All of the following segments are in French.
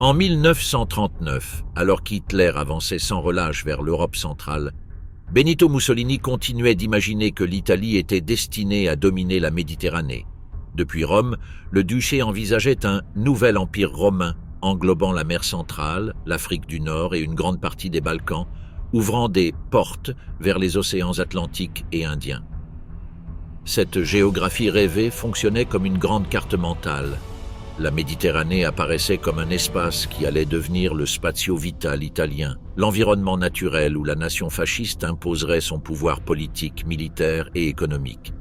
En 1939, alors qu'Hitler avançait sans relâche vers l'Europe centrale, Benito Mussolini continuait d'imaginer que l'Italie était destinée à dominer la Méditerranée. Depuis Rome, le duché envisageait un nouvel empire romain englobant la mer centrale, l'Afrique du Nord et une grande partie des Balkans, ouvrant des portes vers les océans Atlantique et Indien. Cette géographie rêvée fonctionnait comme une grande carte mentale. La Méditerranée apparaissait comme un espace qui allait devenir le spatio vital italien, l'environnement naturel où la nation fasciste imposerait son pouvoir politique, militaire et économique.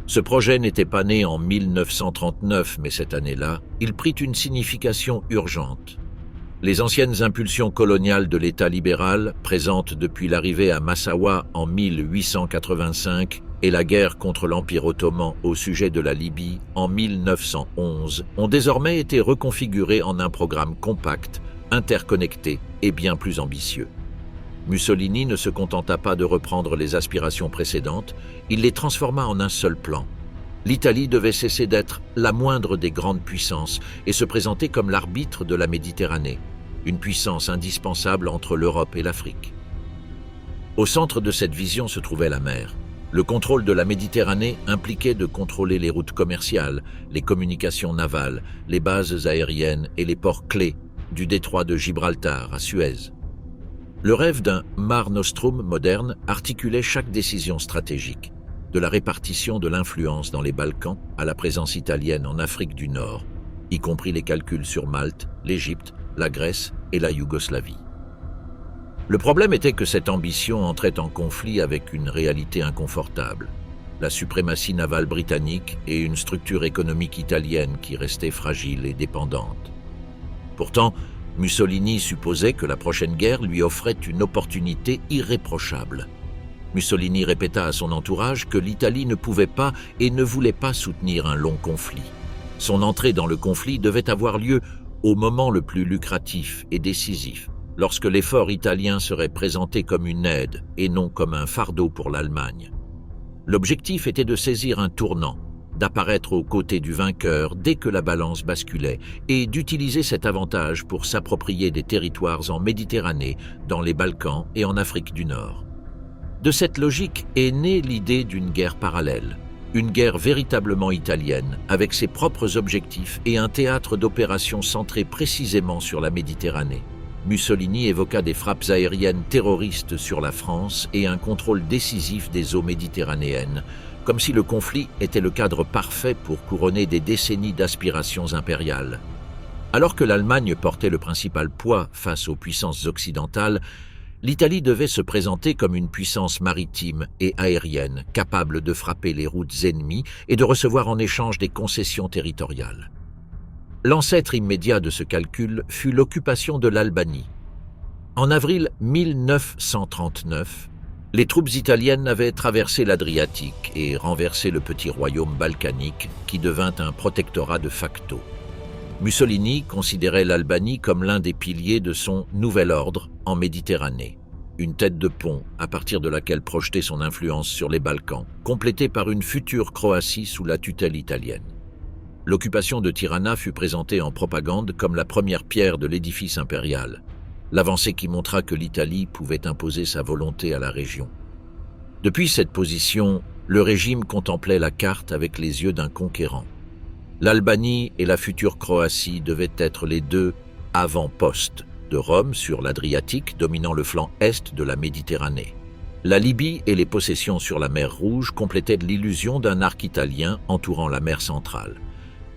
Ce projet n'était pas né en 1939, mais cette année-là, il prit une signification urgente. Les anciennes impulsions coloniales de l'État libéral, présentes depuis l'arrivée à Massawa en 1885, et la guerre contre l'Empire ottoman au sujet de la Libye en 1911 ont désormais été reconfigurés en un programme compact, interconnecté et bien plus ambitieux. Mussolini ne se contenta pas de reprendre les aspirations précédentes, il les transforma en un seul plan. L'Italie devait cesser d'être la moindre des grandes puissances et se présenter comme l'arbitre de la Méditerranée, une puissance indispensable entre l'Europe et l'Afrique. Au centre de cette vision se trouvait la mer. Le contrôle de la Méditerranée impliquait de contrôler les routes commerciales, les communications navales, les bases aériennes et les ports clés du détroit de Gibraltar à Suez. Le rêve d'un Mare Nostrum moderne articulait chaque décision stratégique, de la répartition de l'influence dans les Balkans à la présence italienne en Afrique du Nord, y compris les calculs sur Malte, l'Égypte, la Grèce et la Yougoslavie. Le problème était que cette ambition entrait en conflit avec une réalité inconfortable, la suprématie navale britannique et une structure économique italienne qui restait fragile et dépendante. Pourtant, Mussolini supposait que la prochaine guerre lui offrait une opportunité irréprochable. Mussolini répéta à son entourage que l'Italie ne pouvait pas et ne voulait pas soutenir un long conflit. Son entrée dans le conflit devait avoir lieu au moment le plus lucratif et décisif, lorsque l'effort italien serait présenté comme une aide et non comme un fardeau pour l'Allemagne. L'objectif était de saisir un tournant, d'apparaître aux côtés du vainqueur dès que la balance basculait et d'utiliser cet avantage pour s'approprier des territoires en Méditerranée, dans les Balkans et en Afrique du Nord. De cette logique est née l'idée d'une guerre parallèle, une guerre véritablement italienne, avec ses propres objectifs et un théâtre d'opérations centré précisément sur la Méditerranée. Mussolini évoqua des frappes aériennes terroristes sur la France et un contrôle décisif des eaux méditerranéennes, comme si le conflit était le cadre parfait pour couronner des décennies d'aspirations impériales. Alors que l'Allemagne portait le principal poids face aux puissances occidentales, l'Italie devait se présenter comme une puissance maritime et aérienne, capable de frapper les routes ennemies et de recevoir en échange des concessions territoriales. L'ancêtre immédiat de ce calcul fut l'occupation de l'Albanie. En avril 1939, les troupes italiennes avaient traversé l'Adriatique et renversé le petit royaume balkanique qui devint un protectorat de facto. Mussolini considérait l'Albanie comme l'un des piliers de son nouvel ordre en Méditerranée, une tête de pont à partir de laquelle projeter son influence sur les Balkans, complétée par une future Croatie sous la tutelle italienne. L'occupation de Tirana fut présentée en propagande comme la première pierre de l'édifice impérial, l'avancée qui montra que l'Italie pouvait imposer sa volonté à la région. Depuis cette position, le régime contemplait la carte avec les yeux d'un conquérant. L'Albanie et la future Croatie devaient être les deux avant-postes de Rome sur l'Adriatique dominant le flanc est de la Méditerranée. La Libye et les possessions sur la mer Rouge complétaient l'illusion d'un arc italien entourant la mer centrale.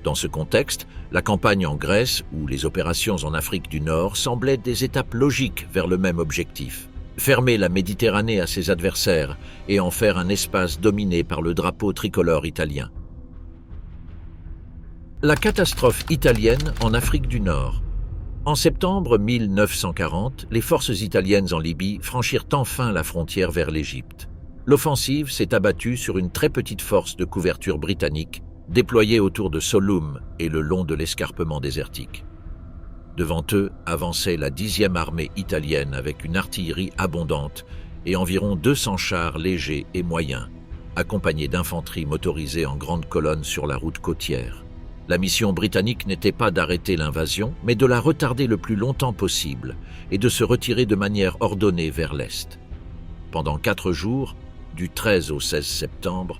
Dans ce contexte, la campagne en Grèce ou les opérations en Afrique du Nord semblaient des étapes logiques vers le même objectif. Fermer la Méditerranée à ses adversaires et en faire un espace dominé par le drapeau tricolore italien. La catastrophe italienne en Afrique du Nord. En septembre 1940, les forces italiennes en Libye franchirent enfin la frontière vers l'Égypte. L'offensive s'est abattue sur une très petite force de couverture britannique, déployés autour de Solhoum et le long de l'escarpement désertique. Devant eux avançait la 10e armée italienne avec une artillerie abondante et environ 200 chars légers et moyens, accompagnés d'infanterie motorisée en grande colonne sur la route côtière. La mission britannique n'était pas d'arrêter l'invasion, mais de la retarder le plus longtemps possible et de se retirer de manière ordonnée vers l'Est. Pendant 4 jours, du 13 au 16 septembre,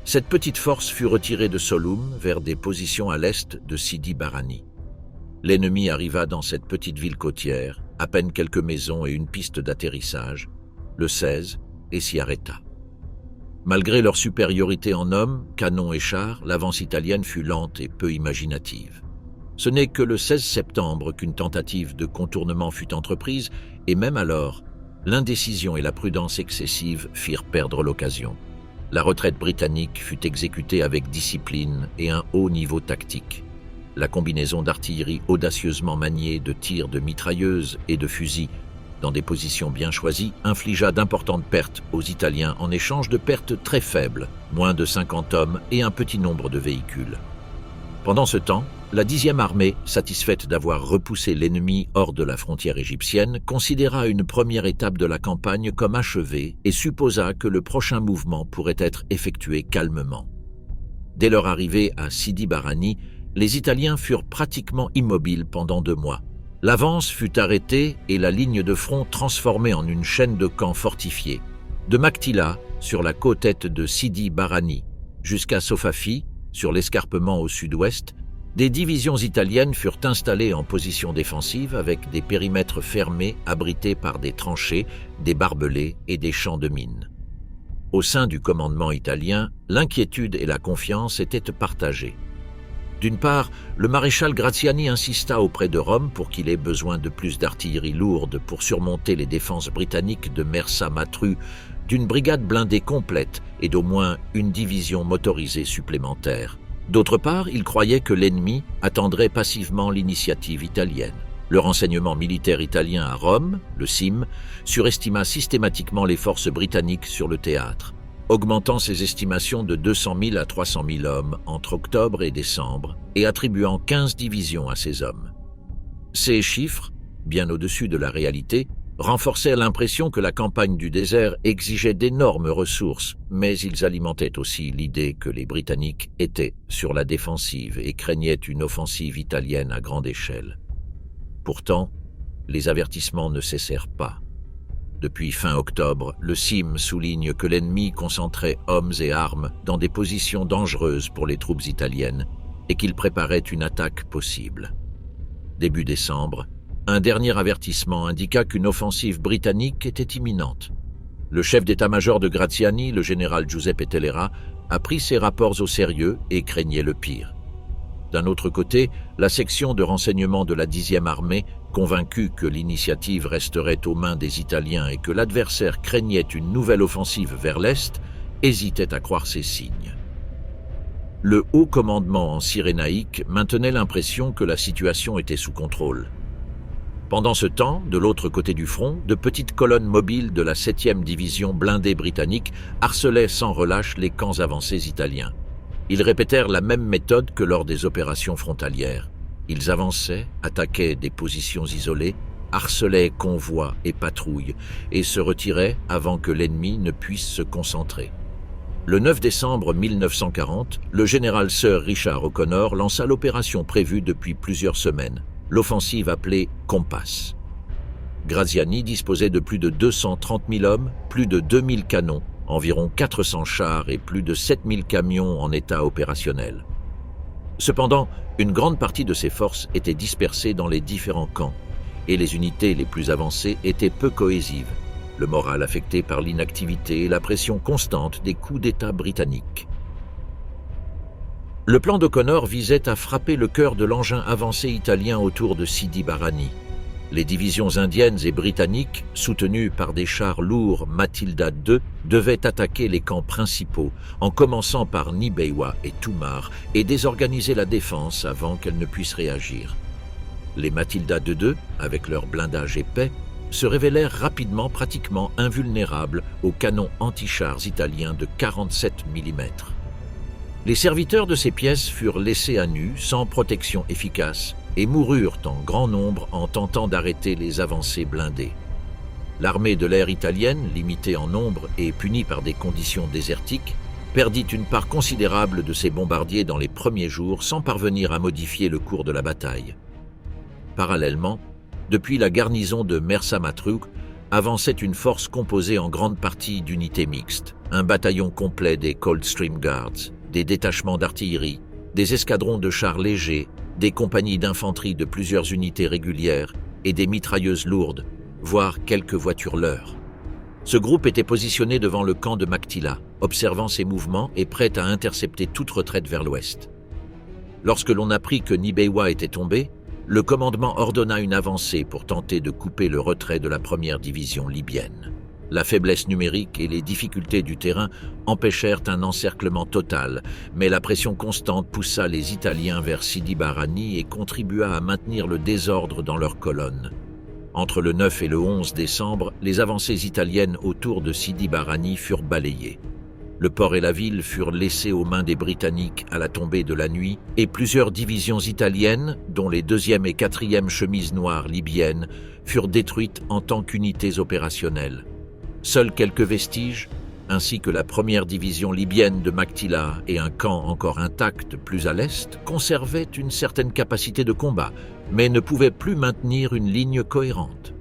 cette petite force fut retirée de Soloum vers des positions à l'est de Sidi Barrani. L'ennemi arriva dans cette petite ville côtière, à peine quelques maisons et une piste d'atterrissage, le 16, et s'y arrêta. Malgré leur supériorité en hommes, canons et chars, l'avance italienne fut lente et peu imaginative. Ce n'est que le 16 septembre qu'une tentative de contournement fut entreprise, et même alors, l'indécision et la prudence excessive firent perdre l'occasion. La retraite britannique fut exécutée avec discipline et un haut niveau tactique. La combinaison d'artillerie audacieusement maniée, de tirs de mitrailleuses et de fusils dans des positions bien choisies, infligea d'importantes pertes aux Italiens en échange de pertes très faibles, moins de 50 hommes et un petit nombre de véhicules. Pendant ce temps, la 10e armée, satisfaite d'avoir repoussé l'ennemi hors de la frontière égyptienne, considéra une première étape de la campagne comme achevée et supposa que le prochain mouvement pourrait être effectué calmement. Dès leur arrivée à Sidi Barrani, les Italiens furent pratiquement immobiles pendant 2 mois. L'avance fut arrêtée et la ligne de front transformée en une chaîne de camps fortifiés, de Maktila, sur la côte est de Sidi Barrani, jusqu'à Sofafi, sur l'escarpement au sud-ouest. Des divisions italiennes furent installées en position défensive avec des périmètres fermés abrités par des tranchées, des barbelés et des champs de mines. Au sein du commandement italien, l'inquiétude et la confiance étaient partagées. D'une part, le maréchal Graziani insista auprès de Rome pour qu'il ait besoin de plus d'artillerie lourde pour surmonter les défenses britanniques de Mersa Matruh, d'une brigade blindée complète et d'au moins une division motorisée supplémentaire. D'autre part, il croyait que l'ennemi attendrait passivement l'initiative italienne. Le renseignement militaire italien à Rome, le SIM, surestima systématiquement les forces britanniques sur le théâtre, augmentant ses estimations de 200 000 à 300 000 hommes entre octobre et décembre et attribuant 15 divisions à ces hommes. Ces chiffres, bien au-dessus de la réalité, renforçaient l'impression que la campagne du désert exigeait d'énormes ressources, mais ils alimentaient aussi l'idée que les Britanniques étaient sur la défensive et craignaient une offensive italienne à grande échelle. Pourtant, les avertissements ne cessèrent pas. Depuis fin octobre, le SIM souligne que l'ennemi concentrait hommes et armes dans des positions dangereuses pour les troupes italiennes et qu'il préparait une attaque possible. Début décembre, un dernier avertissement indiqua qu'une offensive britannique était imminente. Le chef d'état-major de Graziani, le général Giuseppe Tellera, a pris ses rapports au sérieux et craignait le pire. D'un autre côté, la section de renseignement de la 10e armée, convaincue que l'initiative resterait aux mains des Italiens et que l'adversaire craignait une nouvelle offensive vers l'Est, hésitait à croire ces signes. Le haut commandement en Cyrénaïque maintenait l'impression que la situation était sous contrôle. Pendant ce temps, de l'autre côté du front, de petites colonnes mobiles de la 7e division blindée britannique harcelaient sans relâche les camps avancés italiens. Ils répétèrent la même méthode que lors des opérations frontalières. Ils avançaient, attaquaient des positions isolées, harcelaient convois et patrouilles, et se retiraient avant que l'ennemi ne puisse se concentrer. Le 9 décembre 1940, le général Sir Richard O'Connor lança l'opération prévue depuis plusieurs semaines, l'offensive appelée Compass. Graziani disposait de plus de 230 000 hommes, plus de 2000 canons, environ 400 chars et plus de 7000 camions en état opérationnel. Cependant, une grande partie de ces forces étaient dispersées dans les différents camps, et les unités les plus avancées étaient peu cohésives, le moral affecté par l'inactivité et la pression constante des coups d'État britanniques. Le plan d'O'Connor visait à frapper le cœur de l'engin avancé italien autour de Sidi Barrani. Les divisions indiennes et britanniques, soutenues par des chars lourds Matilda II, devaient attaquer les camps principaux, en commençant par Nibewa et Toumar, et désorganiser la défense avant qu'elle ne puisse réagir. Les Matilda II, avec leur blindage épais, se révélèrent rapidement pratiquement invulnérables aux canons anti-chars italiens de 47 mm. Les serviteurs de ces pièces furent laissés à nu, sans protection efficace, et moururent en grand nombre en tentant d'arrêter les avancées blindées. L'armée de l'air italienne, limitée en nombre et punie par des conditions désertiques, perdit une part considérable de ses bombardiers dans les premiers jours sans parvenir à modifier le cours de la bataille. Parallèlement, depuis la garnison de Mersa Matruh, avançait une force composée en grande partie d'unités mixtes, un bataillon complet des Coldstream Guards, des détachements d'artillerie, des escadrons de chars légers, des compagnies d'infanterie de plusieurs unités régulières et des mitrailleuses lourdes, voire quelques voitures leurres. Ce groupe était positionné devant le camp de Maktila, observant ses mouvements et prêt à intercepter toute retraite vers l'ouest. Lorsque l'on apprit que Nibewa était tombé, le commandement ordonna une avancée pour tenter de couper le retrait de la première division libyenne. La faiblesse numérique et les difficultés du terrain empêchèrent un encerclement total, mais la pression constante poussa les Italiens vers Sidi Barrani et contribua à maintenir le désordre dans leurs colonnes. Entre le 9 et le 11 décembre, les avancées italiennes autour de Sidi Barrani furent balayées. Le port et la ville furent laissés aux mains des Britanniques à la tombée de la nuit et plusieurs divisions italiennes, dont les 2e et 4e chemises noires libyennes, furent détruites en tant qu'unités opérationnelles. Seuls quelques vestiges, ainsi que la première division libyenne de Maktila et un camp encore intact plus à l'est, conservaient une certaine capacité de combat, mais ne pouvaient plus maintenir une ligne cohérente.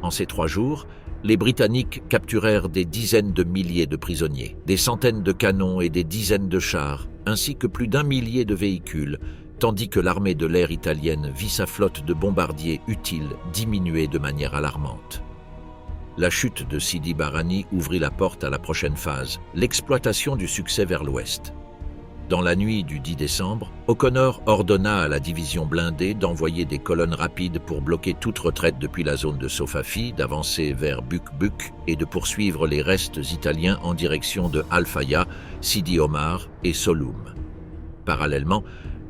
En ces 3 jours, les Britanniques capturèrent des dizaines de milliers de prisonniers, des centaines de canons et des dizaines de chars, ainsi que plus d'1 millier de véhicules, tandis que l'armée de l'air italienne vit sa flotte de bombardiers utiles diminuer de manière alarmante. La chute de Sidi Barrani ouvrit la porte à la prochaine phase, l'exploitation du succès vers l'ouest. Dans la nuit du 10 décembre, O'Connor ordonna à la division blindée d'envoyer des colonnes rapides pour bloquer toute retraite depuis la zone de Sofafi, d'avancer vers Buk-Buk et de poursuivre les restes italiens en direction de Al-Faya, Sidi Omar et Soloum. Parallèlement,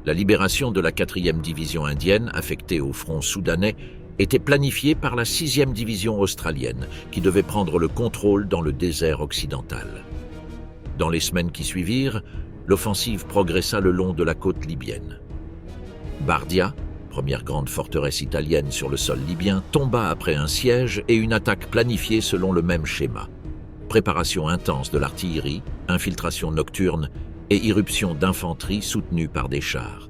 la libération de la 4e division indienne, affectée au front soudanais, était planifiée par la 6e division australienne, qui devait prendre le contrôle dans le désert occidental. Dans les semaines qui suivirent, l'offensive progressa le long de la côte libyenne. Bardia, première grande forteresse italienne sur le sol libyen, tomba après un siège et une attaque planifiée selon le même schéma. Préparation intense de l'artillerie, infiltration nocturne et irruption d'infanterie soutenue par des chars.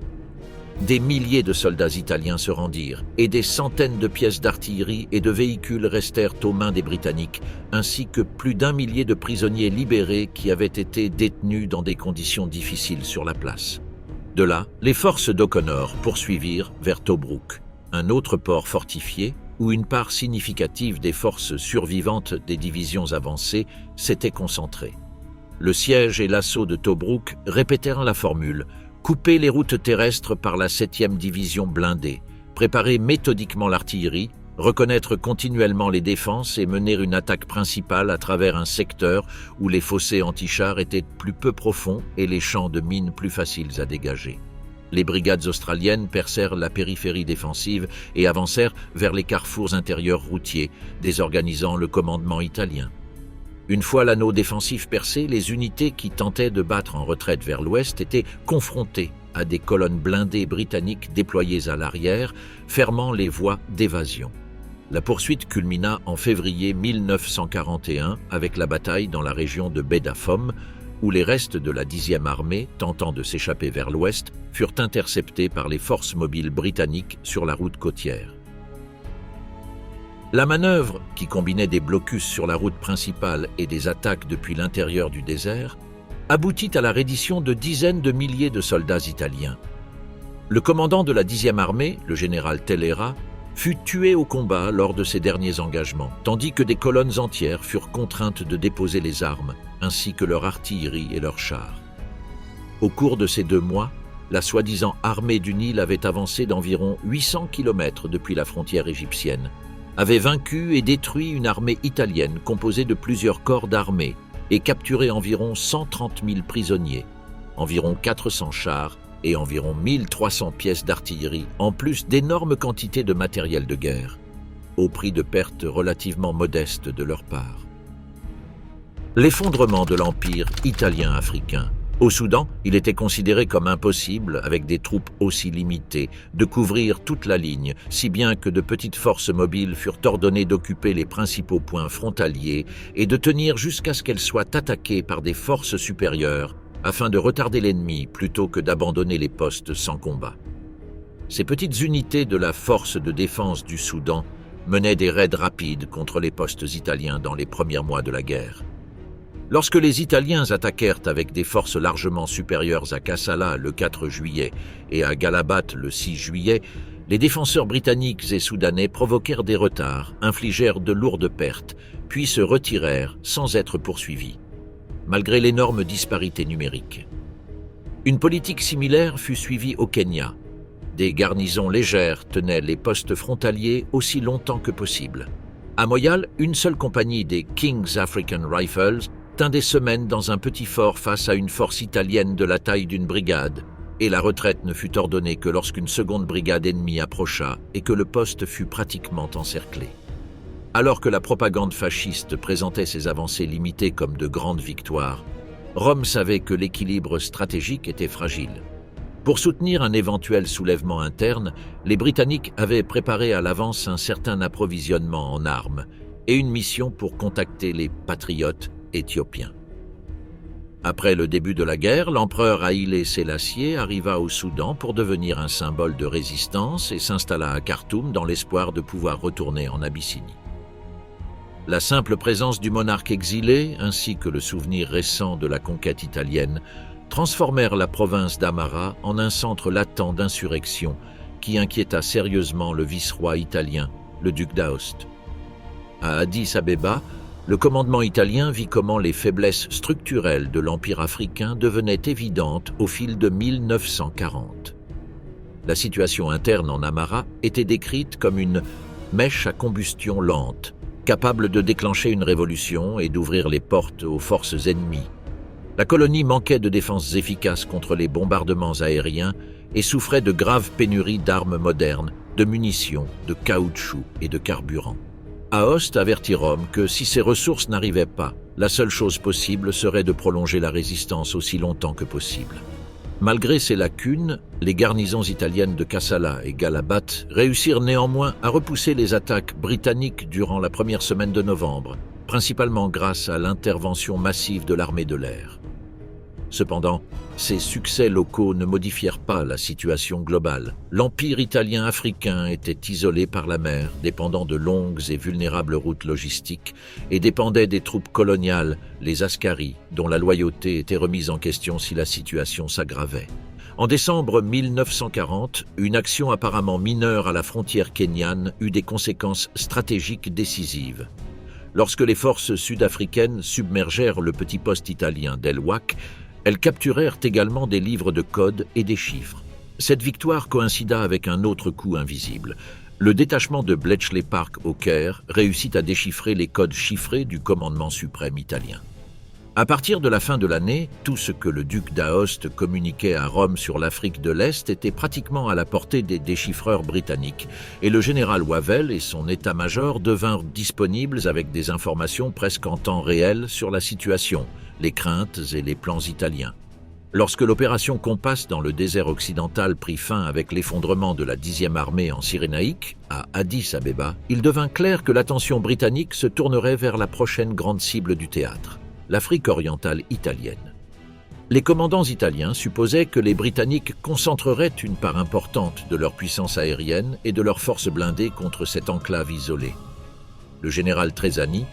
Des milliers de soldats italiens se rendirent et des centaines de pièces d'artillerie et de véhicules restèrent aux mains des Britanniques, ainsi que plus d'1 millier de prisonniers libérés qui avaient été détenus dans des conditions difficiles sur la place. De là, les forces d'O'Connor poursuivirent vers Tobrouk, un autre port fortifié où une part significative des forces survivantes des divisions avancées s'était concentrée. Le siège et l'assaut de Tobrouk répétèrent la formule: couper les routes terrestres par la 7e division blindée, préparer méthodiquement l'artillerie, reconnaître continuellement les défenses et mener une attaque principale à travers un secteur où les fossés anti-chars étaient plus peu profonds et les champs de mines plus faciles à dégager. Les brigades australiennes percèrent la périphérie défensive et avancèrent vers les carrefours intérieurs routiers, désorganisant le commandement italien. Une fois l'anneau défensif percé, les unités qui tentaient de battre en retraite vers l'ouest étaient confrontées à des colonnes blindées britanniques déployées à l'arrière, fermant les voies d'évasion. La poursuite culmina en février 1941 avec la bataille dans la région de Bedafom, où les restes de la 10e armée, tentant de s'échapper vers l'ouest, furent interceptés par les forces mobiles britanniques sur la route côtière. La manœuvre, qui combinait des blocus sur la route principale et des attaques depuis l'intérieur du désert, aboutit à la reddition de dizaines de milliers de soldats italiens. Le commandant de la 10e armée, le général Tellera, fut tué au combat lors de ses derniers engagements, tandis que des colonnes entières furent contraintes de déposer les armes, ainsi que leur artillerie et leurs chars. Au cours de ces 2 mois, la soi-disant armée du Nil avait avancé d'environ 800 km depuis la frontière égyptienne, avait vaincu et détruit une armée italienne composée de plusieurs corps d'armée et capturé environ 130 000 prisonniers, environ 400 chars et environ 1300 pièces d'artillerie, en plus d'énormes quantités de matériel de guerre, au prix de pertes relativement modestes de leur part. L'effondrement de l'empire italien-africain, Au Soudan, il était considéré comme impossible, avec des troupes aussi limitées, de couvrir toute la ligne, si bien que de petites forces mobiles furent ordonnées d'occuper les principaux points frontaliers et de tenir jusqu'à ce qu'elles soient attaquées par des forces supérieures, afin de retarder l'ennemi plutôt que d'abandonner les postes sans combat. Ces petites unités de la force de défense du Soudan menaient des raids rapides contre les postes italiens dans les premiers mois de la guerre. Lorsque les Italiens attaquèrent avec des forces largement supérieures à Kassala le 4 juillet et à Galabat le 6 juillet, les défenseurs britanniques et soudanais provoquèrent des retards, infligèrent de lourdes pertes, puis se retirèrent sans être poursuivis, malgré l'énorme disparité numérique. Une politique similaire fut suivie au Kenya. Des garnisons légères tenaient les postes frontaliers aussi longtemps que possible. À Moyale, une seule compagnie des King's African Rifles tint des semaines dans un petit fort face à une force italienne de la taille d'une brigade, et la retraite ne fut ordonnée que lorsqu'une seconde brigade ennemie approcha et que le poste fut pratiquement encerclé. Alors que la propagande fasciste présentait ses avancées limitées comme de grandes victoires, Rome savait que l'équilibre stratégique était fragile. Pour soutenir un éventuel soulèvement interne, les Britanniques avaient préparé à l'avance un certain approvisionnement en armes et une mission pour contacter les patriotes éthiopiens. Après le début de la guerre, l'empereur Haïlé Sélassié arriva au Soudan pour devenir un symbole de résistance et s'installa à Khartoum dans l'espoir de pouvoir retourner en Abyssinie. La simple présence du monarque exilé, ainsi que le souvenir récent de la conquête italienne, transformèrent la province d'Amara en un centre latent d'insurrection qui inquiéta sérieusement le vice-roi italien, le duc d'Aoste. À Addis-Abeba, le commandement italien vit comment les faiblesses structurelles de l'Empire africain devenaient évidentes au fil de 1940. La situation interne en Amara était décrite comme une mèche à combustion lente, capable de déclencher une révolution et d'ouvrir les portes aux forces ennemies. La colonie manquait de défenses efficaces contre les bombardements aériens et souffrait de graves pénuries d'armes modernes, de munitions, de caoutchouc et de carburant. Aoste avertit Rome que si ces ressources n'arrivaient pas, la seule chose possible serait de prolonger la résistance aussi longtemps que possible. Malgré ces lacunes, les garnisons italiennes de Kassala et Galabat réussirent néanmoins à repousser les attaques britanniques durant la première semaine de novembre, principalement grâce à l'intervention massive de l'armée de l'air. Cependant, ces succès locaux ne modifièrent pas la situation globale. L'empire italien africain était isolé par la mer, dépendant de longues et vulnérables routes logistiques, et dépendait des troupes coloniales, les Askaris, dont la loyauté était remise en question si la situation s'aggravait. En décembre 1940, une action apparemment mineure à la frontière kenyane eut des conséquences stratégiques décisives. Lorsque les forces sud-africaines submergèrent le petit poste italien d'El Wak, elles capturèrent également des livres de code et des chiffres. Cette victoire coïncida avec un autre coup invisible. Le détachement de Bletchley Park au Caire réussit à déchiffrer les codes chiffrés du commandement suprême italien. À partir de la fin de l'année, tout ce que le duc d'Aoste communiquait à Rome sur l'Afrique de l'Est était pratiquement à la portée des déchiffreurs britanniques, et le général Wavell et son état-major devinrent disponibles avec des informations presque en temps réel sur la situation, les craintes et les plans italiens. Lorsque l'opération Compass dans le désert occidental prit fin avec l'effondrement de la 10e armée en Cyrénaïque, à Addis-Abeba, il devint clair que l'attention britannique se tournerait vers la prochaine grande cible du théâtre, l'Afrique orientale italienne. Les commandants italiens supposaient que les Britanniques concentreraient une part importante de leur puissance aérienne et de leurs forces blindées contre cette enclave isolée. Le général Trezani,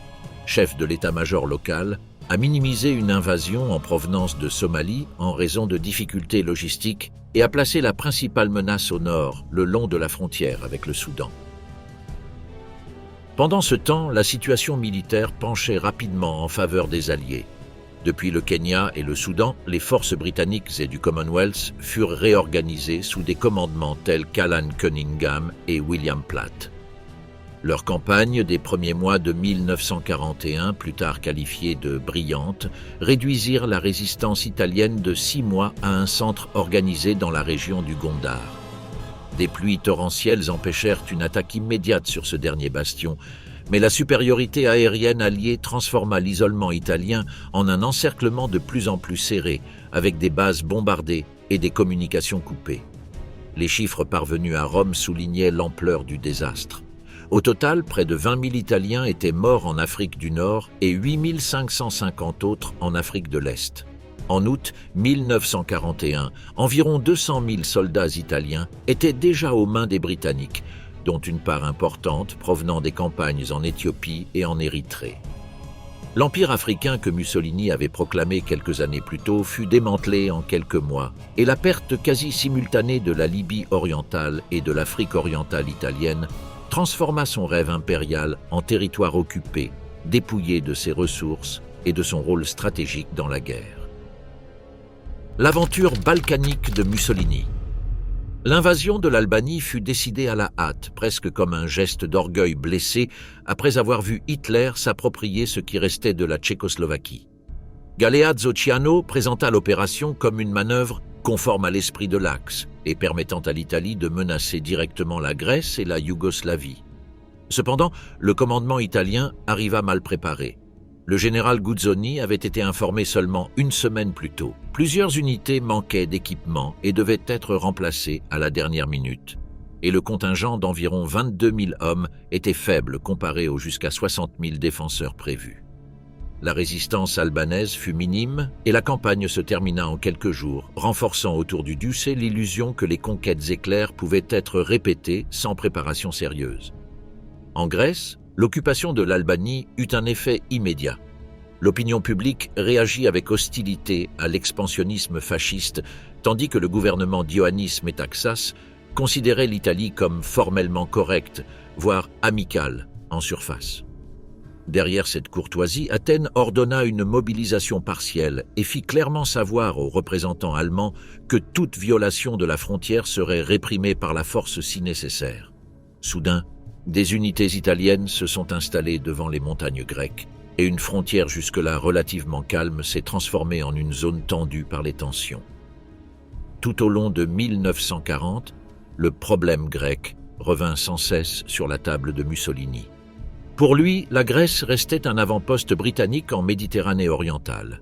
chef de l'état-major local, a minimisé une invasion en provenance de Somalie en raison de difficultés logistiques et a placé la principale menace au nord, le long de la frontière avec le Soudan. Pendant ce temps, la situation militaire penchait rapidement en faveur des Alliés. Depuis le Kenya et le Soudan, les forces britanniques et du Commonwealth furent réorganisées sous des commandements tels qu'Alan Cunningham et William Platt. Leur campagne des premiers mois de 1941, plus tard qualifiée de brillante, réduisirent la résistance italienne de 6 mois à un centre organisé dans la région du Gondar. Des pluies torrentielles empêchèrent une attaque immédiate sur ce dernier bastion, Mais la supériorité aérienne alliée transforma l'isolement italien en un encerclement de plus en plus serré, avec des bases bombardées et des communications coupées. Les chiffres parvenus à Rome soulignaient l'ampleur du désastre. Au total, près de 20 000 Italiens étaient morts en Afrique du Nord et 8 550 autres en Afrique de l'Est. En août 1941, environ 200 000 soldats italiens étaient déjà aux mains des Britanniques, dont une part importante provenant des campagnes en Éthiopie et en Érythrée. L'empire africain que Mussolini avait proclamé quelques années plus tôt fut démantelé en quelques mois, et la perte quasi simultanée de la Libye orientale et de l'Afrique orientale italienne transforma son rêve impérial en territoire occupé, dépouillé de ses ressources et de son rôle stratégique dans la guerre. L'aventure balkanique de Mussolini. L'invasion de l'Albanie fut décidée à la hâte, presque comme un geste d'orgueil blessé, après avoir vu Hitler s'approprier ce qui restait de la Tchécoslovaquie. Galeazzo Ciano présenta l'opération comme une manœuvre conforme à l'esprit de l'Axe et permettant à l'Italie de menacer directement la Grèce et la Yougoslavie. Cependant, le commandement italien arriva mal préparé. Le général Guzzoni avait été informé seulement une semaine plus tôt. Plusieurs unités manquaient d'équipement et devaient être remplacées à la dernière minute. Et le contingent d'environ 22 000 hommes était faible comparé aux jusqu'à 60 000 défenseurs prévus. La résistance albanaise fut minime et la campagne se termina en quelques jours, renforçant autour du duché l'illusion que les conquêtes éclairs pouvaient être répétées sans préparation sérieuse. En Grèce, l'occupation de l'Albanie eut un effet immédiat. L'opinion publique réagit avec hostilité à l'expansionnisme fasciste, tandis que le gouvernement d'Ioannis Metaxas considérait l'Italie comme formellement correcte, voire amicale, en surface. Derrière cette courtoisie, Athènes ordonna une mobilisation partielle et fit clairement savoir aux représentants allemands que toute violation de la frontière serait réprimée par la force si nécessaire. Soudain, des unités italiennes se sont installées devant les montagnes grecques et une frontière jusque-là relativement calme s'est transformée en une zone tendue par les tensions. Tout au long de 1940, le problème grec revint sans cesse sur la table de Mussolini. Pour lui, la Grèce restait un avant-poste britannique en Méditerranée orientale.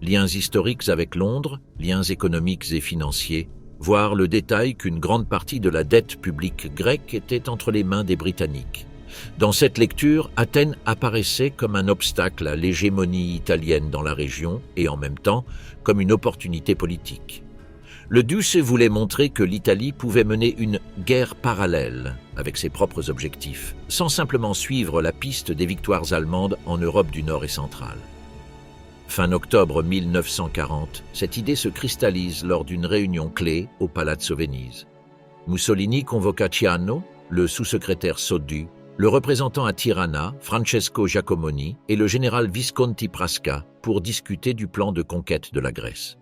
Liens historiques avec Londres, liens économiques et financiers, voire le détail qu'une grande partie de la dette publique grecque était entre les mains des Britanniques. Dans cette lecture, Athènes apparaissait comme un obstacle à l'hégémonie italienne dans la région et en même temps comme une opportunité politique. Le duce voulait montrer que l'Italie pouvait mener une guerre parallèle avec ses propres objectifs, sans simplement suivre la piste des victoires allemandes en Europe du Nord et centrale. Fin octobre 1940, cette idée se cristallise lors d'une réunion clé au Palazzo Venise. Mussolini convoqua Ciano, le sous-secrétaire Soddu, le représentant à Tirana, Francesco Giacomoni, et le général Visconti Prasca pour discuter du plan de conquête de la Grèce.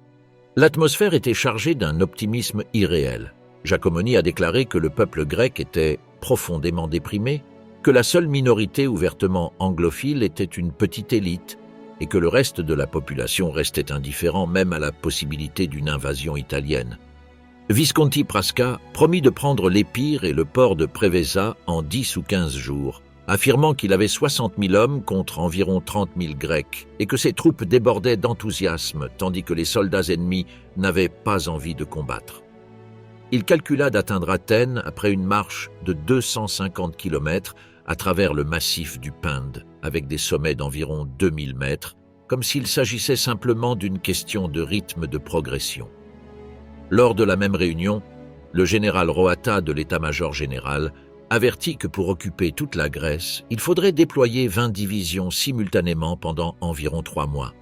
L'atmosphère était chargée d'un optimisme irréel. Giacomoni a déclaré que le peuple grec était profondément déprimé, que la seule minorité ouvertement anglophile était une petite élite et que le reste de la population restait indifférent même à la possibilité d'une invasion italienne. Visconti Prasca promit de prendre l'Épire et le port de Preveza en 10 ou 15 jours, affirmant qu'il avait 60 000 hommes contre environ 30 000 Grecs et que ses troupes débordaient d'enthousiasme tandis que les soldats ennemis n'avaient pas envie de combattre. Il calcula d'atteindre Athènes après une marche de 250 km à travers le massif du Pinde, avec des sommets d'environ 2000 mètres, comme s'il s'agissait simplement d'une question de rythme de progression. Lors de la même réunion, le général Roata de l'état-major général avertit que pour occuper toute la Grèce, il faudrait déployer 20 divisions simultanément pendant environ 3 mois.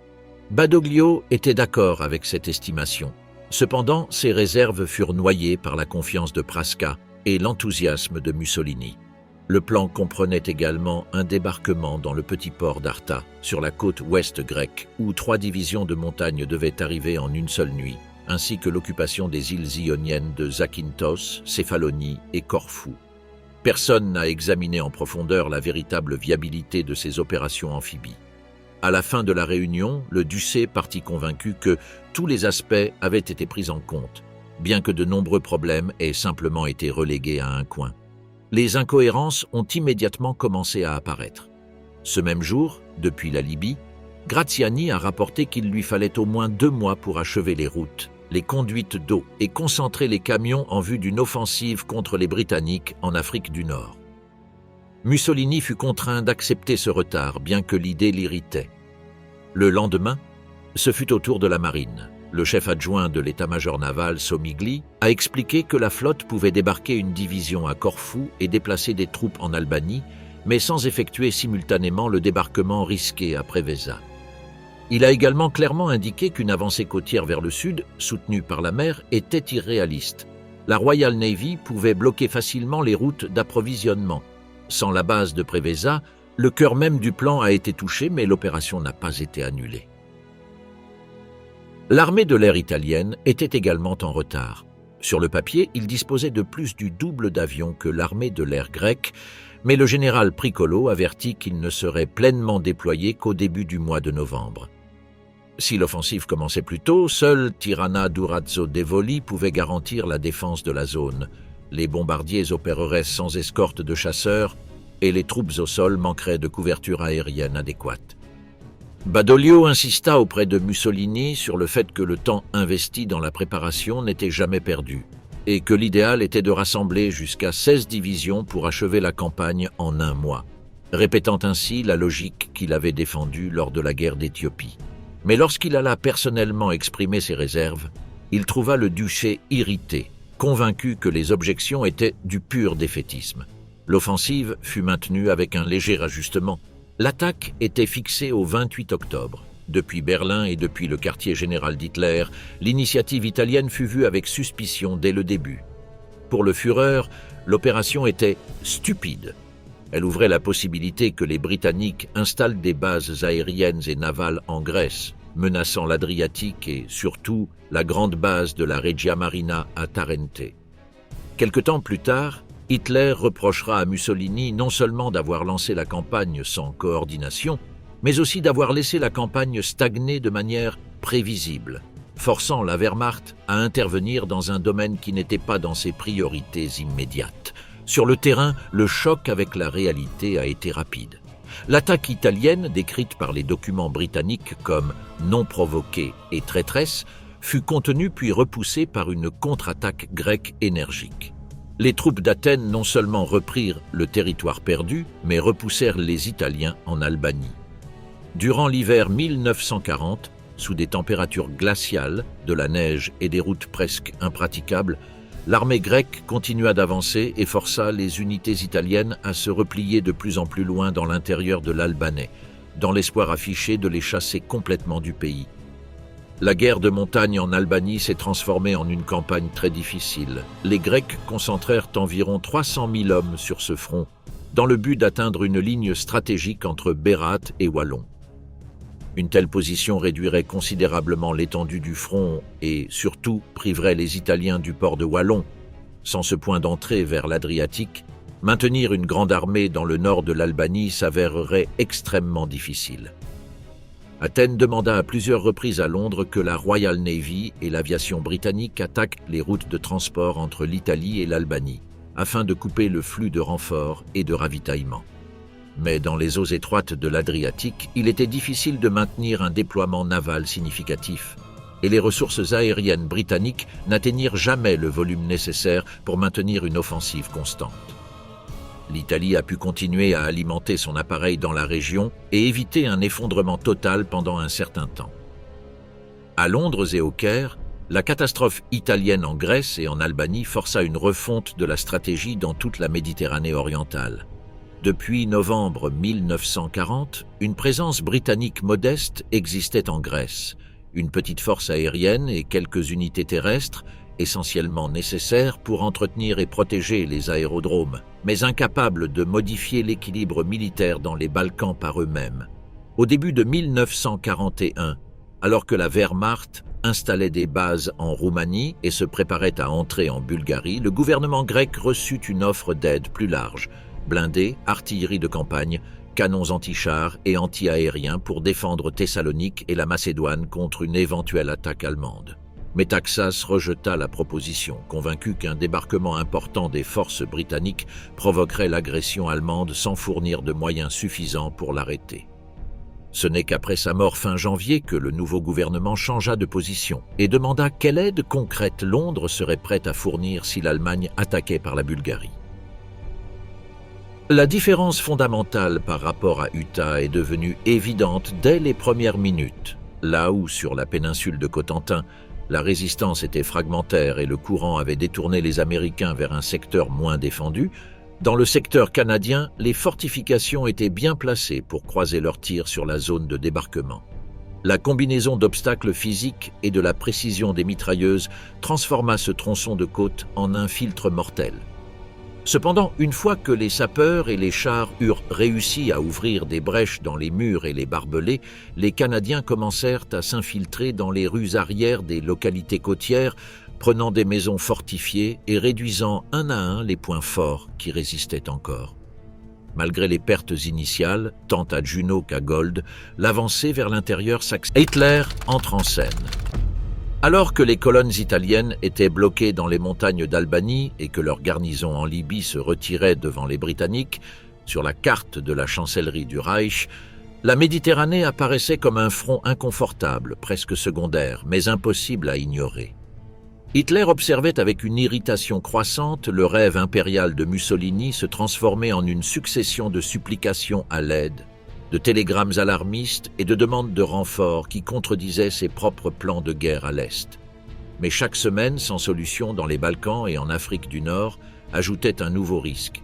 Badoglio était d'accord avec cette estimation. Cependant, ses réserves furent noyées par la confiance de Prasca et l'enthousiasme de Mussolini. Le plan comprenait également un débarquement dans le petit port d'Arta, sur la côte ouest grecque, où 3 divisions de montagne devaient arriver en une seule nuit, ainsi que l'occupation des îles ioniennes de Zakynthos, Céphalonie et Corfou. Personne n'a examiné en profondeur la véritable viabilité de ces opérations amphibies. À la fin de la réunion, le ducé partit convaincu que tous les aspects avaient été pris en compte, bien que de nombreux problèmes aient simplement été relégués à un coin. les incohérences ont immédiatement commencé à apparaître. Ce même jour, depuis la Libye, Graziani a rapporté qu'il lui fallait au moins 2 mois pour achever les routes, les conduites d'eau et concentrer les camions en vue d'une offensive contre les Britanniques en Afrique du Nord. Mussolini fut contraint d'accepter ce retard, bien que l'idée l'irritait. Le lendemain, ce fut au tour de la marine. Le chef adjoint de l'état-major naval, Somigli, a expliqué que la flotte pouvait débarquer une division à Corfou et déplacer des troupes en Albanie, mais sans effectuer simultanément le débarquement risqué à Preveza. Il a également clairement indiqué qu'une avancée côtière vers le sud, soutenue par la mer, était irréaliste. La Royal Navy pouvait bloquer facilement les routes d'approvisionnement. Sans la base de Preveza, le cœur même du plan a été touché, mais l'opération n'a pas été annulée. L'armée de l'air italienne était également en retard. Sur le papier, il disposait de plus du double d'avions que l'armée de l'air grecque, mais le général Pricolo avertit qu'il ne serait pleinement déployé qu'au début du mois de novembre. Si l'offensive commençait plus tôt, seul Tirana Durazzo Devoli pouvait garantir la défense de la zone. Les bombardiers opéreraient sans escorte de chasseurs et les troupes au sol manqueraient de couverture aérienne adéquate. Badoglio insista auprès de Mussolini sur le fait que le temps investi dans la préparation n'était jamais perdu et que l'idéal était de rassembler jusqu'à 16 divisions pour achever la campagne en 1 mois, répétant ainsi la logique qu'il avait défendue lors de la guerre d'Éthiopie. Mais lorsqu'il alla personnellement exprimer ses réserves, il trouva le duché irrité, convaincu que les objections étaient du pur défaitisme. L'offensive fut maintenue avec un léger ajustement. L'attaque était fixée au 28 octobre. Depuis Berlin et depuis le quartier général d'Hitler, l'initiative italienne fut vue avec suspicion dès le début. Pour le Führer, l'opération était stupide. Elle ouvrait la possibilité que les Britanniques installent des bases aériennes et navales en Grèce, menaçant l'Adriatique et, surtout, la grande base de la Regia Marina à Tarente. Quelque temps plus tard, Hitler reprochera à Mussolini non seulement d'avoir lancé la campagne sans coordination, mais aussi d'avoir laissé la campagne stagner de manière prévisible, forçant la Wehrmacht à intervenir dans un domaine qui n'était pas dans ses priorités immédiates. Sur le terrain, le choc avec la réalité a été rapide. L'attaque italienne, décrite par les documents britanniques comme non provoquée et traîtresse, fut contenue puis repoussée par une contre-attaque grecque énergique. Les troupes d'Athènes non seulement reprirent le territoire perdu, mais repoussèrent les Italiens en Albanie. Durant l'hiver 1940, sous des températures glaciales, de la neige et des routes presque impraticables, l'armée grecque continua d'avancer et força les unités italiennes à se replier de plus en plus loin dans l'intérieur de l'Albanais, dans l'espoir affiché de les chasser complètement du pays. La guerre de montagne en Albanie s'est transformée en une campagne très difficile. Les Grecs concentrèrent environ 300 000 hommes sur ce front, dans le but d'atteindre une ligne stratégique entre Berat et Wallon. Une telle position réduirait considérablement l'étendue du front et, surtout, priverait les Italiens du port de Wallon. Sans ce point d'entrée vers l'Adriatique, maintenir une grande armée dans le nord de l'Albanie s'avérerait extrêmement difficile. Athènes demanda à plusieurs reprises à Londres que la Royal Navy et l'aviation britannique attaquent les routes de transport entre l'Italie et l'Albanie, afin de couper le flux de renforts et de ravitaillement. Mais dans les eaux étroites de l'Adriatique, il était difficile de maintenir un déploiement naval significatif, et les ressources aériennes britanniques n'atteignirent jamais le volume nécessaire pour maintenir une offensive constante. L'Italie a pu continuer à alimenter son appareil dans la région et éviter un effondrement total pendant un certain temps. À Londres et au Caire, la catastrophe italienne en Grèce et en Albanie força une refonte de la stratégie dans toute la Méditerranée orientale. Depuis novembre 1940, une présence britannique modeste existait en Grèce, une petite force aérienne et quelques unités terrestres, essentiellement nécessaires pour entretenir et protéger les aérodromes, mais incapables de modifier l'équilibre militaire dans les Balkans par eux-mêmes. Au début de 1941, alors que la Wehrmacht installait des bases en Roumanie et se préparait à entrer en Bulgarie, le gouvernement grec reçut une offre d'aide plus large, blindés, artillerie de campagne, canons anti-chars et anti-aériens pour défendre Thessalonique et la Macédoine contre une éventuelle attaque allemande. Metaxas rejeta la proposition, convaincu qu'un débarquement important des forces britanniques provoquerait l'agression allemande sans fournir de moyens suffisants pour l'arrêter. Ce n'est qu'après sa mort fin janvier que le nouveau gouvernement changea de position et demanda quelle aide concrète Londres serait prête à fournir si l'Allemagne attaquait par la Bulgarie. La différence fondamentale par rapport à Utah est devenue évidente dès les premières minutes. Là où, sur la péninsule de Cotentin, la résistance était fragmentaire et le courant avait détourné les Américains vers un secteur moins défendu, dans le secteur canadien, les fortifications étaient bien placées pour croiser leurs tirs sur la zone de débarquement. La combinaison d'obstacles physiques et de la précision des mitrailleuses transforma ce tronçon de côte en un filtre mortel. Cependant, une fois que les sapeurs et les chars eurent réussi à ouvrir des brèches dans les murs et les barbelés, les Canadiens commencèrent à s'infiltrer dans les rues arrières des localités côtières, prenant des maisons fortifiées et réduisant un à un les points forts qui résistaient encore. Malgré les pertes initiales, tant à Juno qu'à Gold, l'avancée vers l'intérieur s'accélère. Hitler entre en scène. Alors que les colonnes italiennes étaient bloquées dans les montagnes d'Albanie et que leur garnison en Libye se retirait devant les Britanniques, sur la carte de la chancellerie du Reich, la Méditerranée apparaissait comme un front inconfortable, presque secondaire, mais impossible à ignorer. Hitler observait avec une irritation croissante le rêve impérial de Mussolini se transformer en une succession de supplications à l'aide, de télégrammes alarmistes et de demandes de renforts qui contredisaient ses propres plans de guerre à l'Est. Mais chaque semaine, sans solution dans les Balkans et en Afrique du Nord, ajoutait un nouveau risque.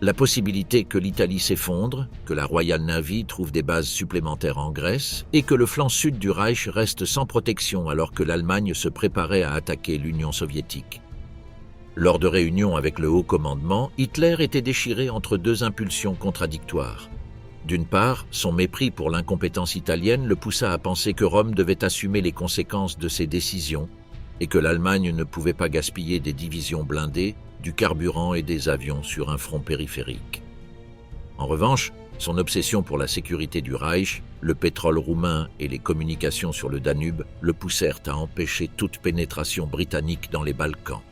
La possibilité que l'Italie s'effondre, que la Royal Navy trouve des bases supplémentaires en Grèce et que le flanc sud du Reich reste sans protection alors que l'Allemagne se préparait à attaquer l'Union soviétique. Lors de réunions avec le haut commandement, Hitler était déchiré entre deux impulsions contradictoires. D'une part, son mépris pour l'incompétence italienne le poussa à penser que Rome devait assumer les conséquences de ses décisions et que l'Allemagne ne pouvait pas gaspiller des divisions blindées, du carburant et des avions sur un front périphérique. En revanche, son obsession pour la sécurité du Reich, le pétrole roumain et les communications sur le Danube le poussèrent à empêcher toute pénétration britannique dans les Balkans.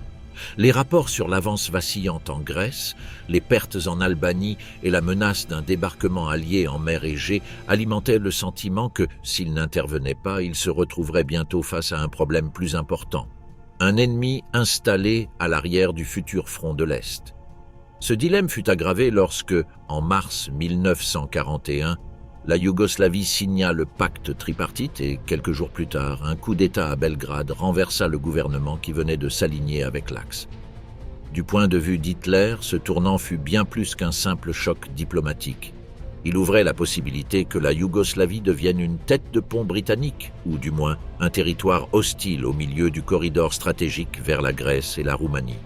Les rapports sur l'avance vacillante en Grèce, les pertes en Albanie et la menace d'un débarquement allié en mer Égée alimentaient le sentiment que, s'il n'intervenait pas, il se retrouverait bientôt face à un problème plus important. Un ennemi installé à l'arrière du futur front de l'Est. Ce dilemme fut aggravé lorsque, en mars 1941, la Yougoslavie signa le pacte tripartite et, quelques jours plus tard, un coup d'État à Belgrade renversa le gouvernement qui venait de s'aligner avec l'Axe. Du point de vue d'Hitler, ce tournant fut bien plus qu'un simple choc diplomatique. Il ouvrait la possibilité que la Yougoslavie devienne une tête de pont britannique, ou du moins un territoire hostile au milieu du corridor stratégique vers la Grèce et la Roumanie.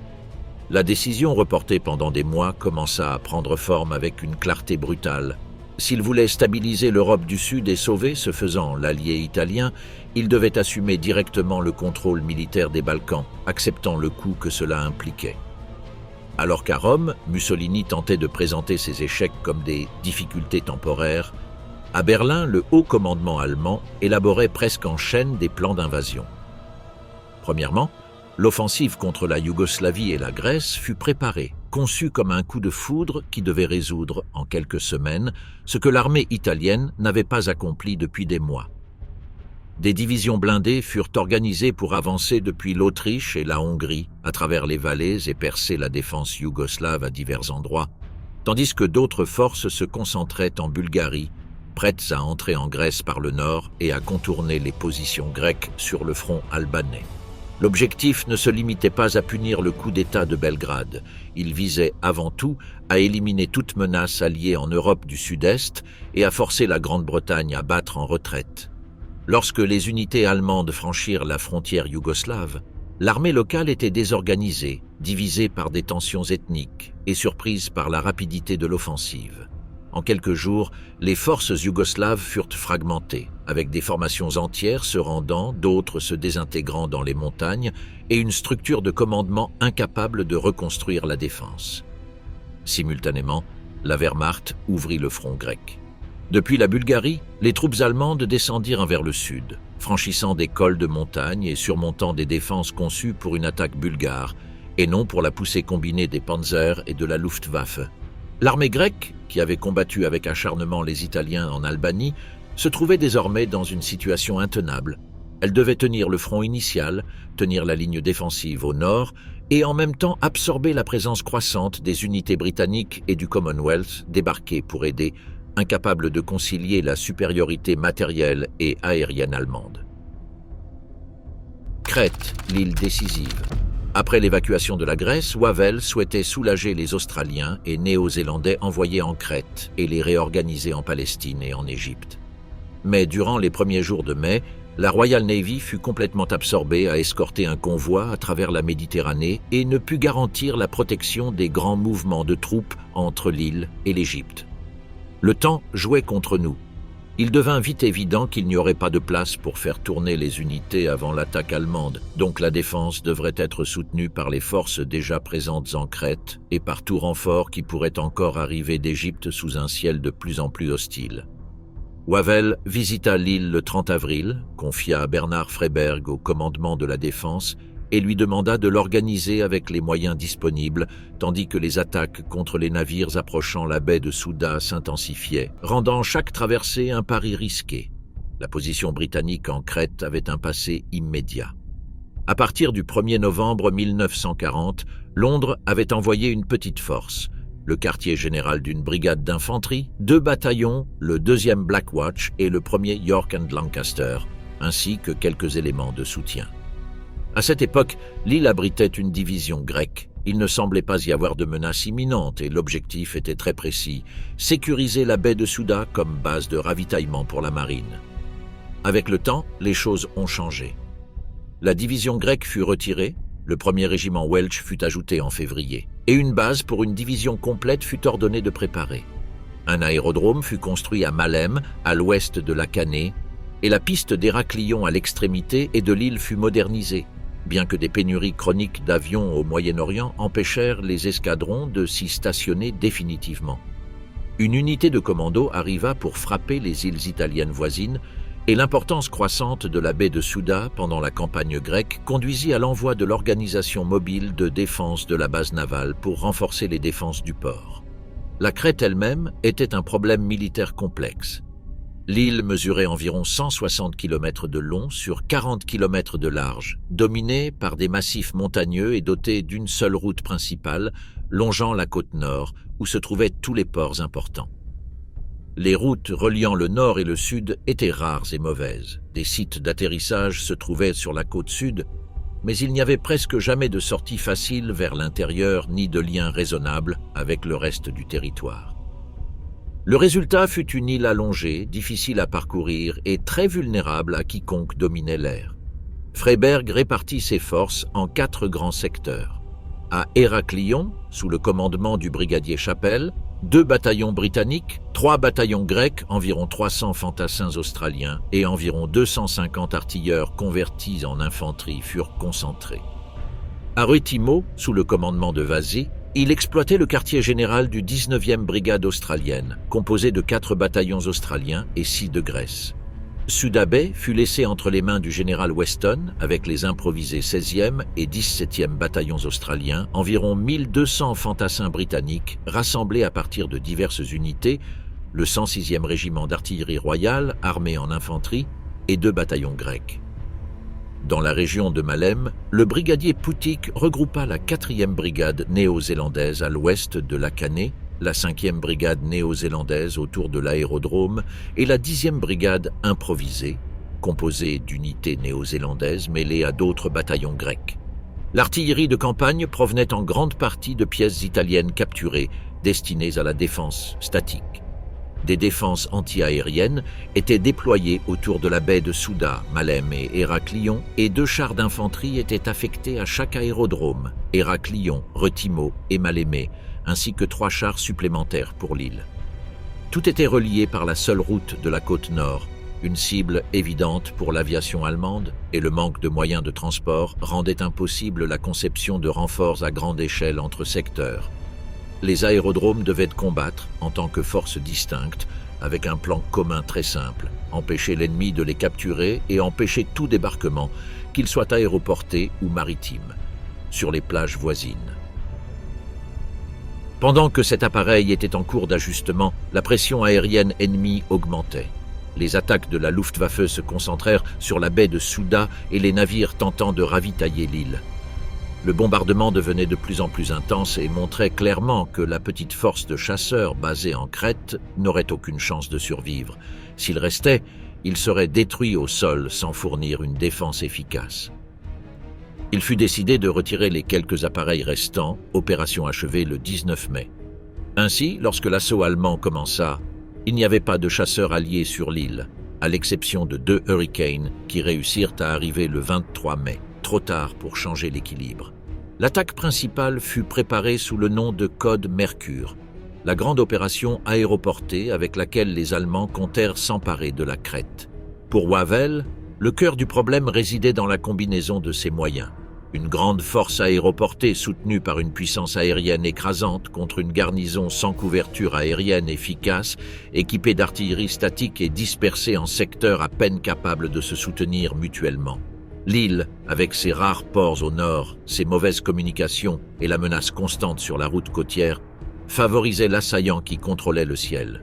La décision reportée pendant des mois commença à prendre forme avec une clarté brutale. S'il voulait stabiliser l'Europe du Sud et sauver, ce faisant, l'allié italien, il devait assumer directement le contrôle militaire des Balkans, acceptant le coût que cela impliquait. Alors qu'à Rome, Mussolini tentait de présenter ses échecs comme des difficultés temporaires, à Berlin, le haut commandement allemand élaborait presque en chaîne des plans d'invasion. Premièrement, l'offensive contre la Yougoslavie et la Grèce fut préparée, conçue comme un coup de foudre qui devait résoudre, en quelques semaines, ce que l'armée italienne n'avait pas accompli depuis des mois. Des divisions blindées furent organisées pour avancer depuis l'Autriche et la Hongrie, à travers les vallées et percer la défense yougoslave à divers endroits, tandis que d'autres forces se concentraient en Bulgarie, prêtes à entrer en Grèce par le nord et à contourner les positions grecques sur le front albanais. L'objectif ne se limitait pas à punir le coup d'État de Belgrade, il visait avant tout à éliminer toute menace alliée en Europe du Sud-Est et à forcer la Grande-Bretagne à battre en retraite. Lorsque les unités allemandes franchirent la frontière yougoslave, l'armée locale était désorganisée, divisée par des tensions ethniques et surprise par la rapidité de l'offensive. En quelques jours, les forces yougoslaves furent fragmentées, avec des formations entières se rendant, d'autres se désintégrant dans les montagnes, et une structure de commandement incapable de reconstruire la défense. Simultanément, la Wehrmacht ouvrit le front grec. Depuis la Bulgarie, les troupes allemandes descendirent vers le sud, franchissant des cols de montagne et surmontant des défenses conçues pour une attaque bulgare, et non pour la poussée combinée des Panzers et de la Luftwaffe. L'armée grecque, qui avait combattu avec acharnement les Italiens en Albanie, se trouvait désormais dans une situation intenable. Elle devait tenir le front initial, tenir la ligne défensive au nord et en même temps absorber la présence croissante des unités britanniques et du Commonwealth débarquées pour aider, incapables de concilier la supériorité matérielle et aérienne allemande. Crète, l'île décisive. Après l'évacuation de la Grèce, Wavell souhaitait soulager les Australiens et Néo-Zélandais envoyés en Crète et les réorganiser en Palestine et en Égypte. Mais durant les premiers jours de mai, la Royal Navy fut complètement absorbée à escorter un convoi à travers la Méditerranée et ne put garantir la protection des grands mouvements de troupes entre l'île et l'Égypte. Le temps jouait contre nous. Il devint vite évident qu'il n'y aurait pas de place pour faire tourner les unités avant l'attaque allemande, donc la défense devrait être soutenue par les forces déjà présentes en Crète et par tout renfort qui pourrait encore arriver d'Égypte sous un ciel de plus en plus hostile. Wavell visita l'île le 30 avril, confia Bernard Freyberg au commandement de la défense et lui demanda de l'organiser avec les moyens disponibles, tandis que les attaques contre les navires approchant la baie de Souda s'intensifiaient, rendant chaque traversée un pari risqué. La position britannique en Crète avait un passé immédiat. À partir du 1er novembre 1940, Londres avait envoyé une petite force, le quartier général d'une brigade d'infanterie, 2 bataillons, le 2e Black Watch et le 1er York and Lancaster, ainsi que quelques éléments de soutien. À cette époque, l'île abritait une division grecque. Il ne semblait pas y avoir de menace imminente et l'objectif était très précis, sécuriser la baie de Souda comme base de ravitaillement pour la marine. Avec le temps, les choses ont changé. La division grecque fut retirée, le 1er régiment Welch fut ajouté en février, et une base pour une division complète fut ordonnée de préparer. Un aérodrome fut construit à Malem, à l'ouest de la Canée, et la piste d'Héraklion à l'extrémité et de l'île fut modernisée, bien que des pénuries chroniques d'avions au Moyen-Orient empêchèrent les escadrons de s'y stationner définitivement. Une unité de commando arriva pour frapper les îles italiennes voisines, et l'importance croissante de la baie de Souda pendant la campagne grecque conduisit à l'envoi de l'organisation mobile de défense de la base navale pour renforcer les défenses du port. La Crète elle-même était un problème militaire complexe. L'île mesurait environ 160 km de long sur 40 km de large, dominée par des massifs montagneux et dotée d'une seule route principale, longeant la côte nord, où se trouvaient tous les ports importants. Les routes reliant le nord et le sud étaient rares et mauvaises. Des sites d'atterrissage se trouvaient sur la côte sud, mais il n'y avait presque jamais de sortie facile vers l'intérieur ni de lien raisonnable avec le reste du territoire. Le résultat fut une île allongée, difficile à parcourir et très vulnérable à quiconque dominait l'air. Freyberg répartit ses forces en 4 grands secteurs. À Héraklion, sous le commandement du brigadier Chappell, 2 bataillons britanniques, 3 bataillons grecs, environ 300 fantassins australiens et environ 250 artilleurs convertis en infanterie furent concentrés. À Rethimo, sous le commandement de Vasey, il exploitait le quartier général du 19e brigade australienne, composé de 4 bataillons australiens et 6 de Grèce. Souda Bay fut laissé entre les mains du général Weston avec les improvisés 16e et 17e bataillons australiens, environ 1200 fantassins britanniques rassemblés à partir de diverses unités, le 106e régiment d'artillerie royale armé en infanterie et 2 bataillons grecs. Dans la région de Malem, le brigadier Poutik regroupa la 4e brigade néo-zélandaise à l'ouest de la Canée, la 5e brigade néo-zélandaise autour de l'aérodrome et la 10e brigade improvisée, composée d'unités néo-zélandaises mêlées à d'autres bataillons grecs. L'artillerie de campagne provenait en grande partie de pièces italiennes capturées, destinées à la défense statique. Des défenses anti-aériennes étaient déployées autour de la baie de Souda, Malem et Héraklion, et 2 chars d'infanterie étaient affectés à chaque aérodrome, Héraklion, Rethimo et Malémé, ainsi que 3 chars supplémentaires pour l'île. Tout était relié par la seule route de la côte nord, une cible évidente pour l'aviation allemande, et le manque de moyens de transport rendait impossible la conception de renforts à grande échelle entre secteurs. Les aérodromes devaient combattre, en tant que forces distinctes, avec un plan commun très simple: empêcher l'ennemi de les capturer et empêcher tout débarquement, qu'il soit aéroporté ou maritime, sur les plages voisines. Pendant que cet appareil était en cours d'ajustement, la pression aérienne ennemie augmentait. Les attaques de la Luftwaffe se concentrèrent sur la baie de Souda et les navires tentant de ravitailler l'île. Le bombardement devenait de plus en plus intense et montrait clairement que la petite force de chasseurs basée en Crète n'aurait aucune chance de survivre. S'il restait, il serait détruit au sol sans fournir une défense efficace. Il fut décidé de retirer les quelques appareils restants, opération achevée le 19 mai. Ainsi, lorsque l'assaut allemand commença, il n'y avait pas de chasseurs alliés sur l'île, à l'exception de 2 Hurricane qui réussirent à arriver le 23 mai, trop tard pour changer l'équilibre. L'attaque principale fut préparée sous le nom de Code Mercure, la grande opération aéroportée avec laquelle les Allemands comptèrent s'emparer de la Crète. Pour Wavell, le cœur du problème résidait dans la combinaison de ses moyens. Une grande force aéroportée soutenue par une puissance aérienne écrasante contre une garnison sans couverture aérienne efficace, équipée d'artillerie statique et dispersée en secteurs à peine capables de se soutenir mutuellement. L'île, avec ses rares ports au nord, ses mauvaises communications et la menace constante sur la route côtière, favorisait l'assaillant qui contrôlait le ciel.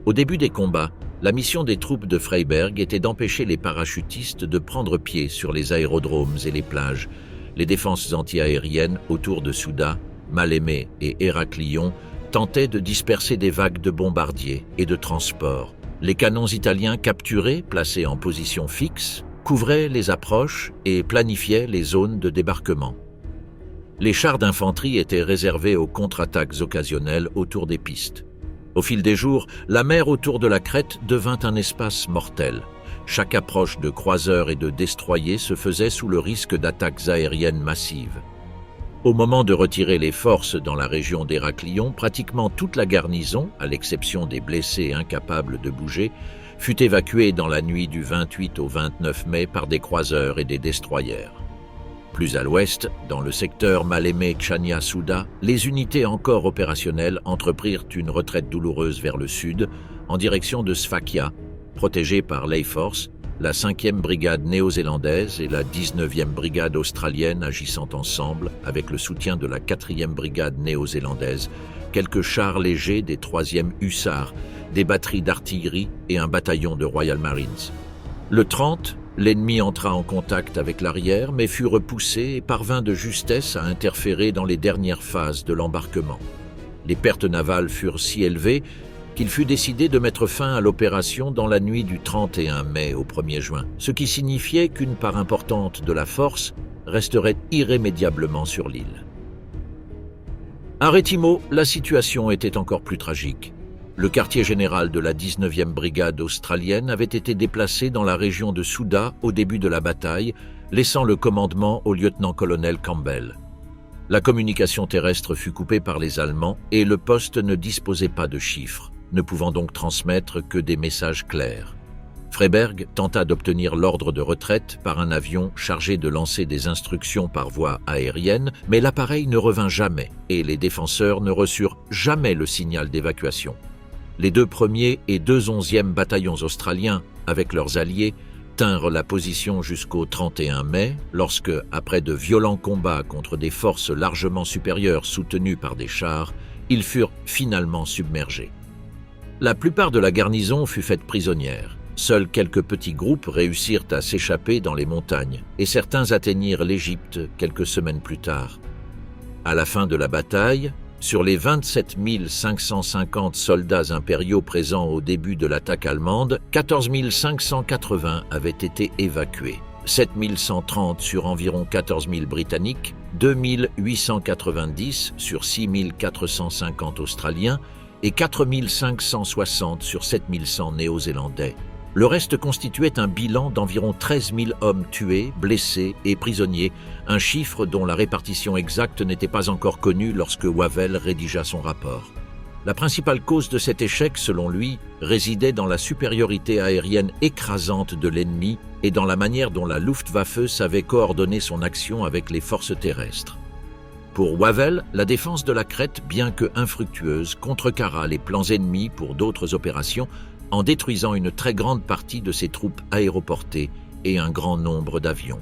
Au début des combats, la mission des troupes de Freyberg était d'empêcher les parachutistes de prendre pied sur les aérodromes et les plages. Les défenses antiaériennes autour de Souda, Malémé et Héraclion tentaient de disperser des vagues de bombardiers et de transports. Les canons italiens capturés, placés en position fixe, couvraient les approches et planifiaient les zones de débarquement. Les chars d'infanterie étaient réservés aux contre-attaques occasionnelles autour des pistes. Au fil des jours, la mer autour de la Crète devint un espace mortel. Chaque approche de croiseurs et de destroyers se faisait sous le risque d'attaques aériennes massives. Au moment de retirer les forces dans la région d'Héraclion, pratiquement toute la garnison, à l'exception des blessés incapables de bouger, fut évacuée dans la nuit du 28 au 29 mai par des croiseurs et des destroyers. Plus à l'ouest, dans le secteur Malémé-Tchania-Souda, les unités encore opérationnelles entreprirent une retraite douloureuse vers le sud, en direction de Sfakia, protégée par l'A-Force, la 5e brigade néo-zélandaise et la 19e brigade australienne agissant ensemble avec le soutien de la 4e brigade néo-zélandaise, quelques chars légers des 3e hussards, des batteries d'artillerie et un bataillon de Royal Marines. Le 30, l'ennemi entra en contact avec l'arrière, mais fut repoussé et parvint de justesse à interférer dans les dernières phases de l'embarquement. Les pertes navales furent si élevées qu'il fut décidé de mettre fin à l'opération dans la nuit du 31 mai au 1er juin, ce qui signifiait qu'une part importante de la force resterait irrémédiablement sur l'île. À Rétimo, la situation était encore plus tragique. Le quartier général de la 19e brigade australienne avait été déplacé dans la région de Souda au début de la bataille, laissant le commandement au lieutenant-colonel Campbell. La communication terrestre fut coupée par les Allemands et le poste ne disposait pas de chiffres, ne pouvant donc transmettre que des messages clairs. Freyberg tenta d'obtenir l'ordre de retraite par un avion chargé de lancer des instructions par voie aérienne, mais l'appareil ne revint jamais et les défenseurs ne reçurent jamais le signal d'évacuation. Les 2 premiers et 2 11e bataillons australiens, avec leurs alliés, tinrent la position jusqu'au 31 mai, lorsque, après de violents combats contre des forces largement supérieures soutenues par des chars, ils furent finalement submergés. La plupart de la garnison fut faite prisonnière. Seuls quelques petits groupes réussirent à s'échapper dans les montagnes, et certains atteignirent l'Égypte quelques semaines plus tard. À la fin de la bataille, sur les 27 550 soldats impériaux présents au début de l'attaque allemande, 14 580 avaient été évacués. 7 130 sur environ 14 000 Britanniques, 2 890 sur 6 450 Australiens et 4 560 sur 7 100 Néo-Zélandais. Le reste constituait un bilan d'environ 13 000 hommes tués, blessés et prisonniers, un chiffre dont la répartition exacte n'était pas encore connue lorsque Wavell rédigea son rapport. La principale cause de cet échec, selon lui, résidait dans la supériorité aérienne écrasante de l'ennemi et dans la manière dont la Luftwaffe savait coordonner son action avec les forces terrestres. Pour Wavell, la défense de la Crète, bien que infructueuse, contrecarra les plans ennemis pour d'autres opérations en détruisant une très grande partie de ses troupes aéroportées et un grand nombre d'avions.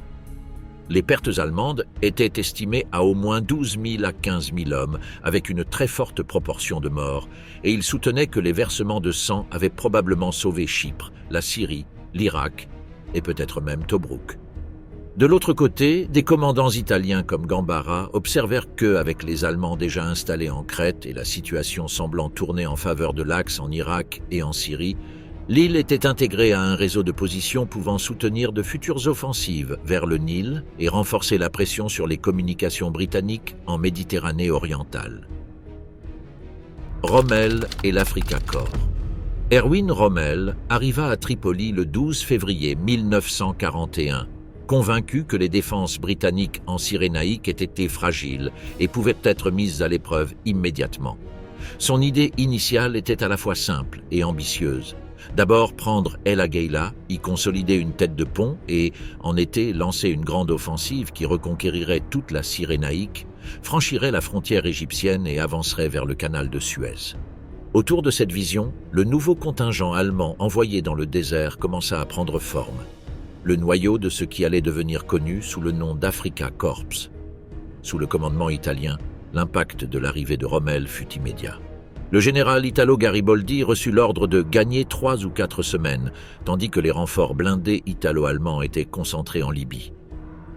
Les pertes allemandes étaient estimées à au moins 12 000 à 15 000 hommes, avec une très forte proportion de morts, et il soutenait que les versements de sang avaient probablement sauvé Chypre, la Syrie, l'Irak et peut-être même Tobrouk. De l'autre côté, des commandants italiens comme Gambara observèrent que, avec les Allemands déjà installés en Crète et la situation semblant tourner en faveur de l'Axe en Irak et en Syrie, l'île était intégrée à un réseau de positions pouvant soutenir de futures offensives vers le Nil et renforcer la pression sur les communications britanniques en Méditerranée orientale. Rommel et l'Africa Corps. Erwin Rommel arriva à Tripoli le 12 février 1941, convaincu que les défenses britanniques en Cyrénaïque étaient été fragiles et pouvaient être mises à l'épreuve immédiatement. Son idée initiale était à la fois simple et ambitieuse. D'abord prendre El Agheila, y consolider une tête de pont et, en été, lancer une grande offensive qui reconquérirait toute la Cyrénaïque, franchirait la frontière égyptienne et avancerait vers le canal de Suez. Autour de cette vision, le nouveau contingent allemand envoyé dans le désert commença à prendre forme. Le noyau de ce qui allait devenir connu sous le nom d'Africa Corps. Sous le commandement italien, l'impact de l'arrivée de Rommel fut immédiat. Le général Italo Garibaldi reçut l'ordre de gagner 3 ou 4 semaines, tandis que les renforts blindés italo-allemands étaient concentrés en Libye.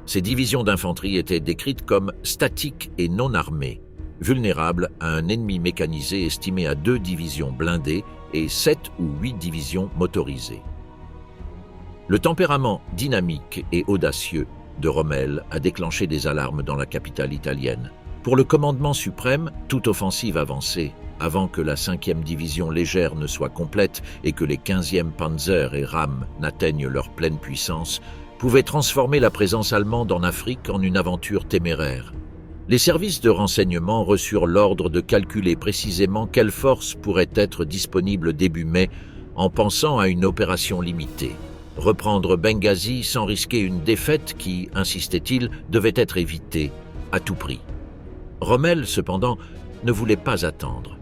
Ces divisions d'infanterie étaient décrites comme statiques et non armées, vulnérables à un ennemi mécanisé estimé à 2 divisions blindées et 7 ou 8 divisions motorisées. Le tempérament dynamique et audacieux de Rommel a déclenché des alarmes dans la capitale italienne. Pour le commandement suprême, toute offensive avancée, avant que la 5e division légère ne soit complète et que les 15e Panzer et RAM n'atteignent leur pleine puissance, pouvait transformer la présence allemande en Afrique en une aventure téméraire. Les services de renseignement reçurent l'ordre de calculer précisément quelles forces pourraient être disponibles début mai en pensant à une opération limitée. Reprendre Benghazi sans risquer une défaite qui, insistait-il, devait être évitée à tout prix. Rommel, cependant, ne voulait pas attendre.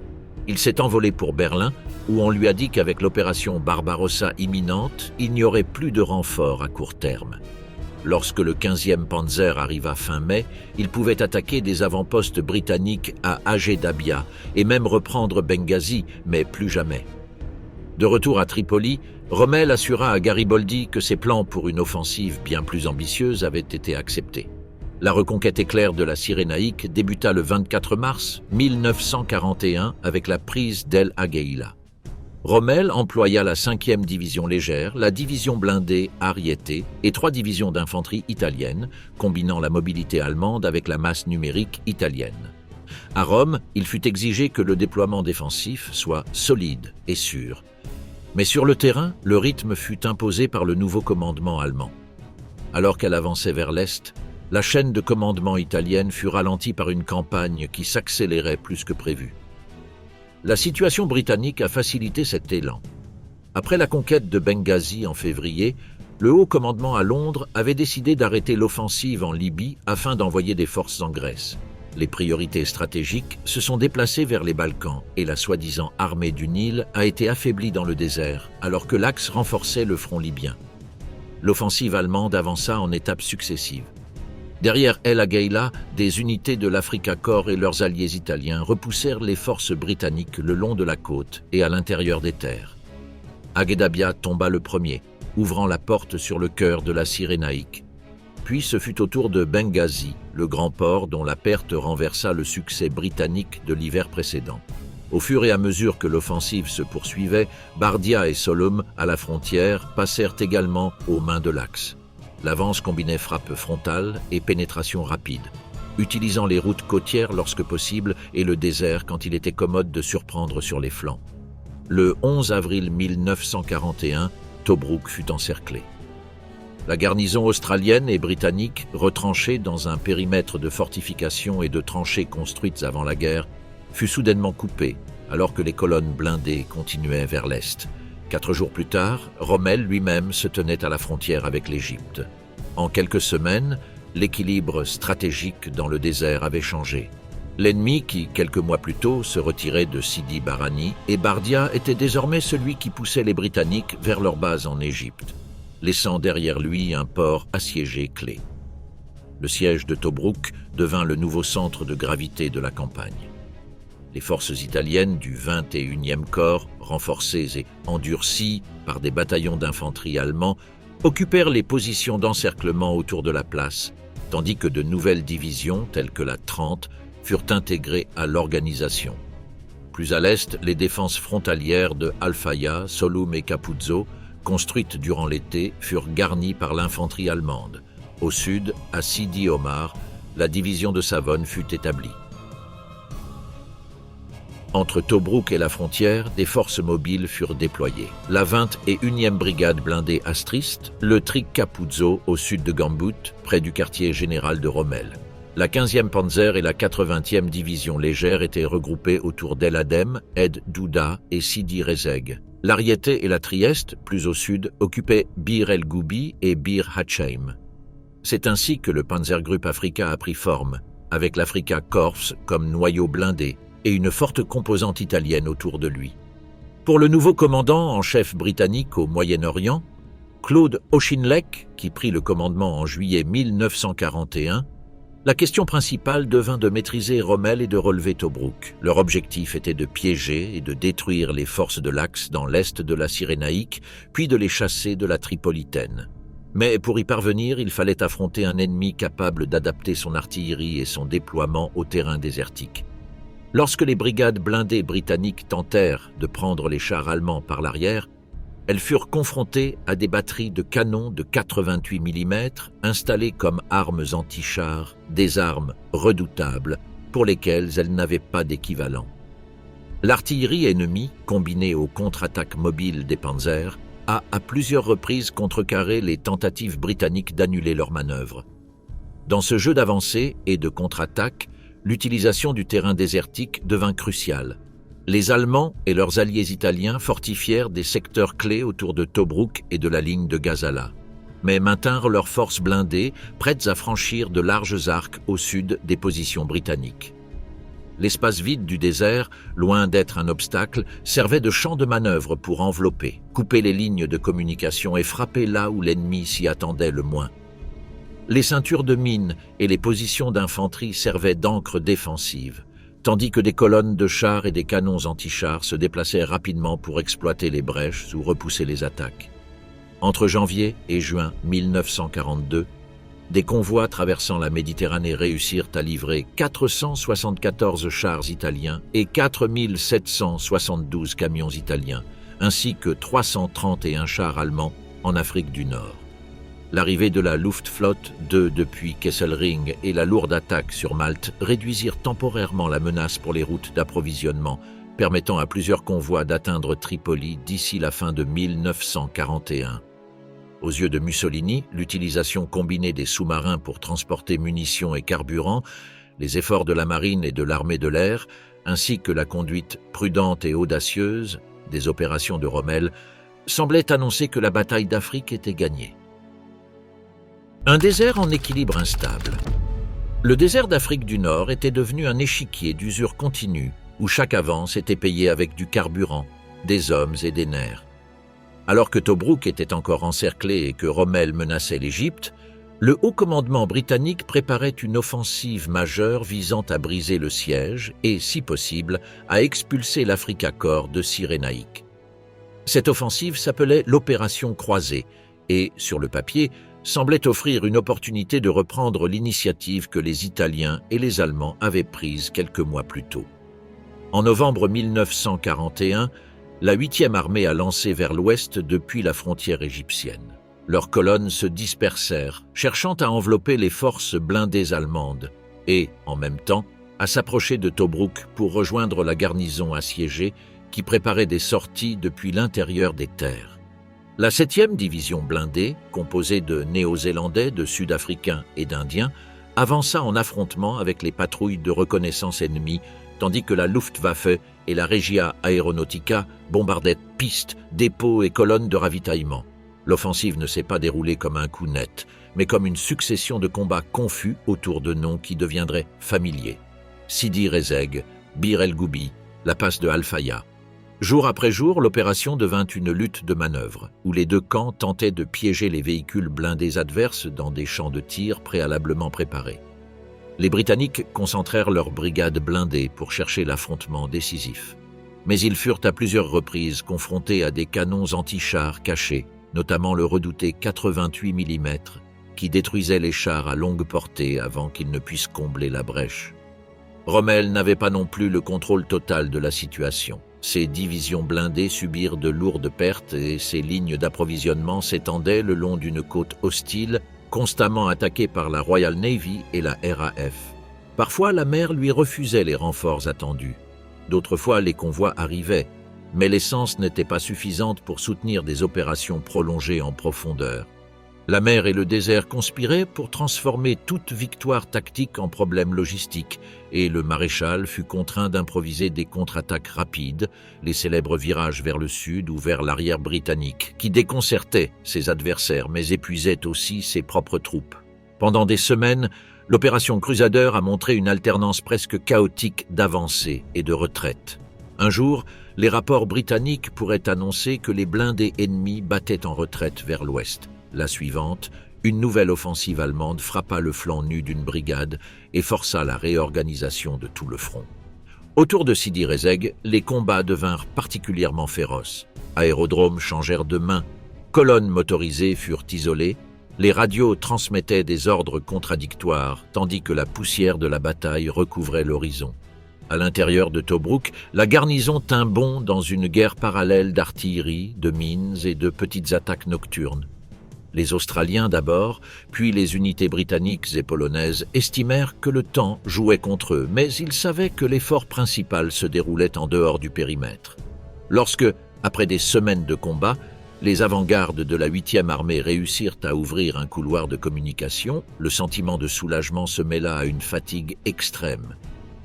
Il s'est envolé pour Berlin, où on lui a dit qu'avec l'opération Barbarossa imminente, il n'y aurait plus de renforts à court terme. Lorsque le 15e Panzer arriva fin mai, il pouvait attaquer des avant-postes britanniques à Agé-Dabia et même reprendre Benghazi, mais plus jamais. De retour à Tripoli, Rommel assura à Garibaldi que ses plans pour une offensive bien plus ambitieuse avaient été acceptés. La reconquête éclair de la Cyrénaïque débuta le 24 mars 1941 avec la prise d'El Agheila. Rommel employa la 5e division légère, la division blindée Ariete et 3 divisions d'infanterie italiennes, combinant la mobilité allemande avec la masse numérique italienne. À Rome, il fut exigé que le déploiement défensif soit solide et sûr. Mais sur le terrain, le rythme fut imposé par le nouveau commandement allemand. Alors qu'elle avançait vers l'Est, la chaîne de commandement italienne fut ralentie par une campagne qui s'accélérait plus que prévu. La situation britannique a facilité cet élan. Après la conquête de Benghazi en février, le haut commandement à Londres avait décidé d'arrêter l'offensive en Libye afin d'envoyer des forces en Grèce. Les priorités stratégiques se sont déplacées vers les Balkans et la soi-disant armée du Nil a été affaiblie dans le désert, alors que l'Axe renforçait le front libyen. L'offensive allemande avança en étapes successives. Derrière El Agheila, des unités de l'Africa Corps et leurs alliés italiens repoussèrent les forces britanniques le long de la côte et à l'intérieur des terres. Aghe-Dabia tomba le premier, ouvrant la porte sur le cœur de la Cyrénaïque. Puis ce fut au tour de Benghazi, le grand port dont la perte renversa le succès britannique de l'hiver précédent. Au fur et à mesure que l'offensive se poursuivait, Bardia et Solom, à la frontière, passèrent également aux mains de l'Axe. L'avance combinait frappe frontale et pénétration rapide, utilisant les routes côtières lorsque possible et le désert quand il était commode de surprendre sur les flancs. Le 11 avril 1941, Tobrouk fut encerclée. La garnison australienne et britannique, retranchée dans un périmètre de fortifications et de tranchées construites avant la guerre, fut soudainement coupée alors que les colonnes blindées continuaient vers l'est. 4 jours plus tard, Rommel lui-même se tenait à la frontière avec l'Égypte. En quelques semaines, L'équilibre stratégique dans le désert avait changé. L'ennemi qui, quelques mois plus tôt, se retirait de Sidi Barrani et Bardia était désormais celui qui poussait les Britanniques vers leur base en Égypte, laissant derrière lui un port assiégé clé. Le siège de Tobrouk devint le nouveau centre de gravité de la campagne. Les forces italiennes du 21e corps, renforcées et endurcies par des bataillons d'infanterie allemands, occupèrent les positions d'encerclement autour de la place, tandis que de nouvelles divisions, telles que la 30, furent intégrées à l'organisation. Plus à l'est, les défenses frontalières de Al-Faya, Solum et Capuzzo, construites durant l'été, furent garnies par l'infanterie allemande. Au sud, à Sidi Omar, la division de Savone fut établie. Entre Tobrouk et la frontière, des forces mobiles furent déployées. La 21e brigade blindée Astriste, le Trig Capuzzo au sud de Gambut, près du quartier général de Rommel. La 15e Panzer et la 80e division légère étaient regroupées autour d'El Adem, Ed Douda et Sidi Rezeg. L'Ariete et la Trieste, plus au sud, occupaient Bir El Goubi et Bir Hacheim. C'est ainsi que le Panzergruppe Afrika a pris forme, avec l'Afrika Korps comme noyau blindé, et une forte composante italienne autour de lui. Pour le nouveau commandant en chef britannique au Moyen-Orient, Claude Auchinleck, qui prit le commandement en juillet 1941, la question principale devint de maîtriser Rommel et de relever Tobrouk. Leur objectif était de piéger et de détruire les forces de l'Axe dans l'est de la Cyrénaïque, puis de les chasser de la Tripolitaine. Mais pour y parvenir, il fallait affronter un ennemi capable d'adapter son artillerie et son déploiement au terrain désertique. Lorsque les brigades blindées britanniques tentèrent de prendre les chars allemands par l'arrière, elles furent confrontées à des batteries de canons de 88 mm installées comme armes anti-chars, des armes redoutables pour lesquelles elles n'avaient pas d'équivalent. L'artillerie ennemie, combinée aux contre-attaques mobiles des panzers, a à plusieurs reprises contrecarré les tentatives britanniques d'annuler leurs manœuvres. Dans ce jeu d'avancée et de contre-attaque, l'utilisation du terrain désertique devint cruciale. Les Allemands et leurs alliés italiens fortifièrent des secteurs clés autour de Tobrouk et de la ligne de Gazala, mais maintinrent leurs forces blindées prêtes à franchir de larges arcs au sud des positions britanniques. L'espace vide du désert, loin d'être un obstacle, servait de champ de manœuvre pour envelopper, couper les lignes de communication et frapper là où l'ennemi s'y attendait le moins. Les ceintures de mines et les positions d'infanterie servaient d'ancre défensive, tandis que des colonnes de chars et des canons anti-chars se déplaçaient rapidement pour exploiter les brèches ou repousser les attaques. Entre janvier et juin 1942, des convois traversant la Méditerranée réussirent à livrer 474 chars italiens et 4772 camions italiens, ainsi que 331 chars allemands en Afrique du Nord. L'arrivée de la Luftflotte 2 depuis Kesselring et la lourde attaque sur Malte réduisirent temporairement la menace pour les routes d'approvisionnement, permettant à plusieurs convois d'atteindre Tripoli d'ici la fin de 1941. Aux yeux de Mussolini, l'utilisation combinée des sous-marins pour transporter munitions et carburant, les efforts de la marine et de l'armée de l'air, ainsi que la conduite prudente et audacieuse des opérations de Rommel, semblaient annoncer que la bataille d'Afrique était gagnée. Un désert en équilibre instable. Le désert d'Afrique du Nord était devenu un échiquier d'usure continue où chaque avance était payée avec du carburant, des hommes et des nerfs. Alors que Tobrouk était encore encerclé et que Rommel menaçait l'Égypte, le haut commandement britannique préparait une offensive majeure visant à briser le siège et, si possible, à expulser l'Afrika Korps de Cyrénaïque. Cette offensive s'appelait l'Opération Croisée et, sur le papier, semblait offrir une opportunité de reprendre l'initiative que les Italiens et les Allemands avaient prise quelques mois plus tôt. En novembre 1941, la 8e armée a lancé vers l'ouest depuis la frontière égyptienne. Leurs colonnes se dispersèrent, cherchant à envelopper les forces blindées allemandes et, en même temps, à s'approcher de Tobrouk pour rejoindre la garnison assiégée qui préparait des sorties depuis l'intérieur des terres. La 7e division blindée, composée de Néo-Zélandais, de Sud-Africains et d'Indiens, avança en affrontement avec les patrouilles de reconnaissance ennemies, tandis que la Luftwaffe et la Regia Aeronautica bombardaient pistes, dépôts et colonnes de ravitaillement. L'offensive ne s'est pas déroulée comme un coup net, mais comme une succession de combats confus autour de noms qui deviendraient familiers. Sidi Rezeg, Bir El Goubi, la passe de Al-Faya. Jour après jour, l'opération devint une lutte de manœuvre, où les deux camps tentaient de piéger les véhicules blindés adverses dans des champs de tir préalablement préparés. Les Britanniques concentrèrent leurs brigades blindées pour chercher l'affrontement décisif. Mais ils furent à plusieurs reprises confrontés à des canons anti-chars cachés, notamment le redouté 88 mm, qui détruisait les chars à longue portée avant qu'ils ne puissent combler la brèche. Rommel n'avait pas non plus le contrôle total de la situation. Ses divisions blindées subirent de lourdes pertes et ses lignes d'approvisionnement s'étendaient le long d'une côte hostile, constamment attaquée par la Royal Navy et la RAF. Parfois, la mer lui refusait les renforts attendus. D'autres fois, les convois arrivaient, mais l'essence n'était pas suffisante pour soutenir des opérations prolongées en profondeur. La mer et le désert conspiraient pour transformer toute victoire tactique en problème logistique, et le maréchal fut contraint d'improviser des contre-attaques rapides, les célèbres virages vers le sud ou vers l'arrière britannique, qui déconcertaient ses adversaires mais épuisaient aussi ses propres troupes. Pendant des semaines, l'opération Crusader a montré une alternance presque chaotique d'avancée et de retraite. Un jour, les rapports britanniques pourraient annoncer que les blindés ennemis battaient en retraite vers l'ouest. La suivante, une nouvelle offensive allemande frappa le flanc nu d'une brigade et força la réorganisation de tout le front. Autour de Sidi Rezeg, les combats devinrent particulièrement féroces. Aérodromes changèrent de main, colonnes motorisées furent isolées, les radios transmettaient des ordres contradictoires, tandis que la poussière de la bataille recouvrait l'horizon. À l'intérieur de Tobrouk, la garnison tint bon dans une guerre parallèle d'artillerie, de mines et de petites attaques nocturnes. Les Australiens d'abord, puis les unités britanniques et polonaises estimèrent que le temps jouait contre eux, mais ils savaient que l'effort principal se déroulait en dehors du périmètre. Lorsque, après des semaines de combat, les avant-gardes de la 8e armée réussirent à ouvrir un couloir de communication, le sentiment de soulagement se mêla à une fatigue extrême.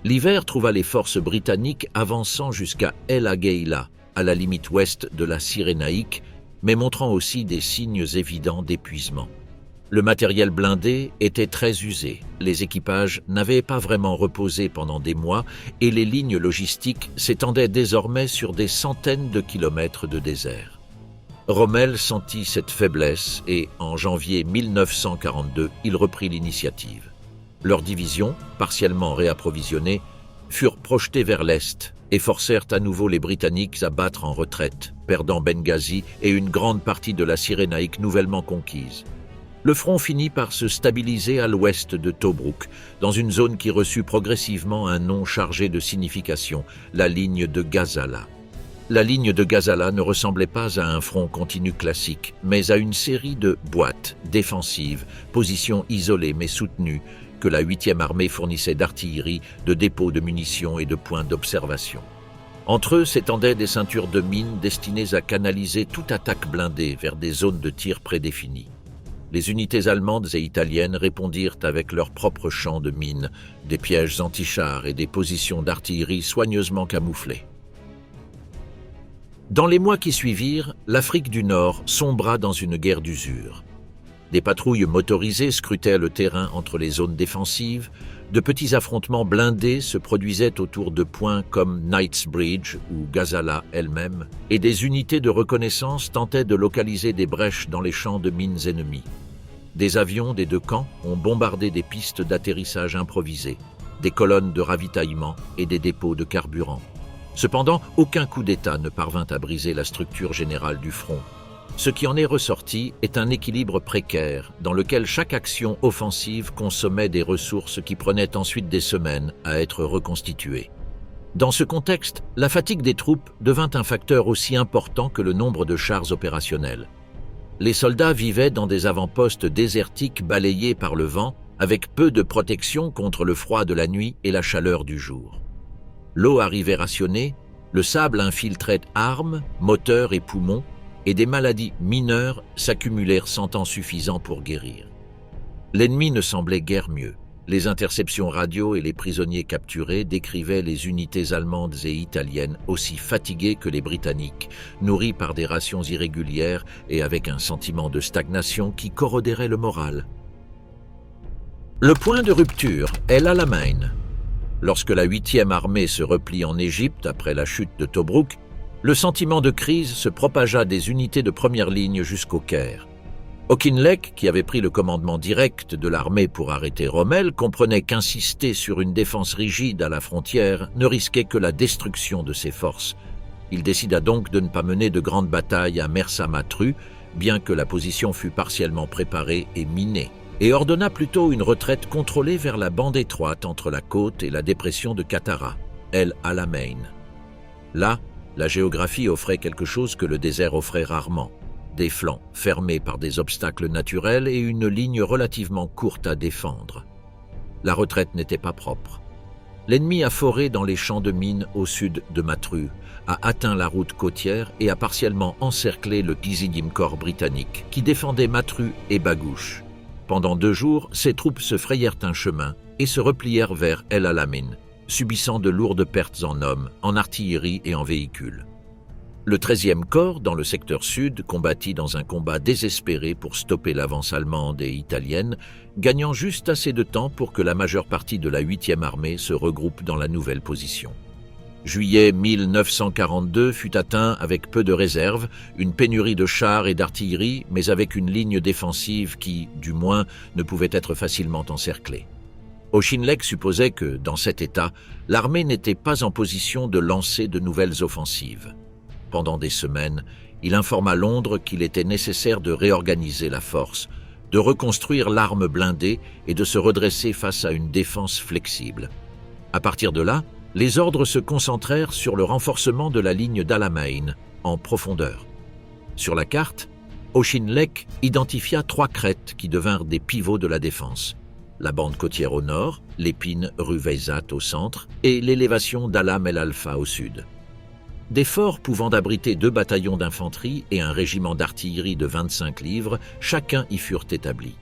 L'hiver trouva les forces britanniques avançant jusqu'à El Agheila, à la limite ouest de la Cyrénaïque, mais montrant aussi des signes évidents d'épuisement. Le matériel blindé était très usé, les équipages n'avaient pas vraiment reposé pendant des mois et les lignes logistiques s'étendaient désormais sur des centaines de kilomètres de désert. Rommel sentit cette faiblesse et, en janvier 1942, il reprit l'initiative. Leurs divisions, partiellement réapprovisionnées, furent projetées vers l'est et forcèrent à nouveau les Britanniques à battre en retraite, perdant Benghazi et une grande partie de la Cyrénaïque nouvellement conquise. Le front finit par se stabiliser à l'ouest de Tobrouk, dans une zone qui reçut progressivement un nom chargé de signification, la ligne de Gazala. La ligne de Gazala ne ressemblait pas à un front continu classique, mais à une série de boîtes défensives, positions isolées mais soutenues, que la 8e armée fournissait d'artillerie, de dépôts de munitions et de points d'observation. Entre eux s'étendaient des ceintures de mines destinées à canaliser toute attaque blindée vers des zones de tir prédéfinies. Les unités allemandes et italiennes répondirent avec leurs propres champs de mines, des pièges anti-chars et des positions d'artillerie soigneusement camouflées. Dans les mois qui suivirent, l'Afrique du Nord sombra dans une guerre d'usure. Des patrouilles motorisées scrutaient le terrain entre les zones défensives, de petits affrontements blindés se produisaient autour de points comme Knightsbridge ou Gazala elle-même, et des unités de reconnaissance tentaient de localiser des brèches dans les champs de mines ennemis. Des avions des deux camps ont bombardé des pistes d'atterrissage improvisées, des colonnes de ravitaillement et des dépôts de carburant. Cependant, aucun coup d'État ne parvint à briser la structure générale du front. Ce qui en est ressorti est un équilibre précaire dans lequel chaque action offensive consommait des ressources qui prenaient ensuite des semaines à être reconstituées. Dans ce contexte, la fatigue des troupes devint un facteur aussi important que le nombre de chars opérationnels. Les soldats vivaient dans des avant-postes désertiques balayés par le vent, avec peu de protection contre le froid de la nuit et la chaleur du jour. L'eau arrivait rationnée, le sable infiltrait armes, moteurs et poumons, et des maladies mineures s'accumulèrent sans temps suffisant pour guérir. L'ennemi ne semblait guère mieux. Les interceptions radio et les prisonniers capturés décrivaient les unités allemandes et italiennes aussi fatiguées que les Britanniques, nourries par des rations irrégulières et avec un sentiment de stagnation qui corrodérait le moral. Le point de rupture est El Alamein. Lorsque la 8e armée se replie en Égypte après la chute de Tobrouk, le sentiment de crise se propagea des unités de première ligne jusqu'au Caire. Auchinleck, qui avait pris le commandement direct de l'armée pour arrêter Rommel, comprenait qu'insister sur une défense rigide à la frontière ne risquait que la destruction de ses forces. Il décida donc de ne pas mener de grandes batailles à Mersa Matruh, bien que la position fût partiellement préparée et minée, et ordonna plutôt une retraite contrôlée vers la bande étroite entre la côte et la dépression de Qattara, El Alamein. Là, la géographie offrait quelque chose que le désert offrait rarement, des flancs fermés par des obstacles naturels et une ligne relativement courte à défendre. La retraite n'était pas propre. L'ennemi a foré dans les champs de mines au sud de Matruh, a atteint la route côtière et a partiellement encerclé le Izidim Corps britannique, qui défendait Matruh et Bagouche. Pendant 2 jours, ces troupes se frayèrent un chemin et se replièrent vers El Alamein, subissant de lourdes pertes en hommes, en artillerie et en véhicules. Le 13e corps, dans le secteur sud, combattit dans un combat désespéré pour stopper l'avance allemande et italienne, gagnant juste assez de temps pour que la majeure partie de la 8e armée se regroupe dans la nouvelle position. Juillet 1942 fut atteint avec peu de réserves, une pénurie de chars et d'artillerie, mais avec une ligne défensive qui, du moins, ne pouvait être facilement encerclée. Auchinleck supposait que, dans cet état, l'armée n'était pas en position de lancer de nouvelles offensives. Pendant des semaines, il informa Londres qu'il était nécessaire de réorganiser la force, de reconstruire l'arme blindée et de se redresser face à une défense flexible. À partir de là, les ordres se concentrèrent sur le renforcement de la ligne d'Alamein, en profondeur. Sur la carte, Auchinleck identifia 3 crêtes qui devinrent des pivots de la défense. La bande côtière au nord, l'épine rue Weizat au centre et l'élévation d'Alam el Alfa au sud. Des forts pouvant abriter 2 bataillons d'infanterie et un régiment d'artillerie de 25 livres, chacun y furent établis.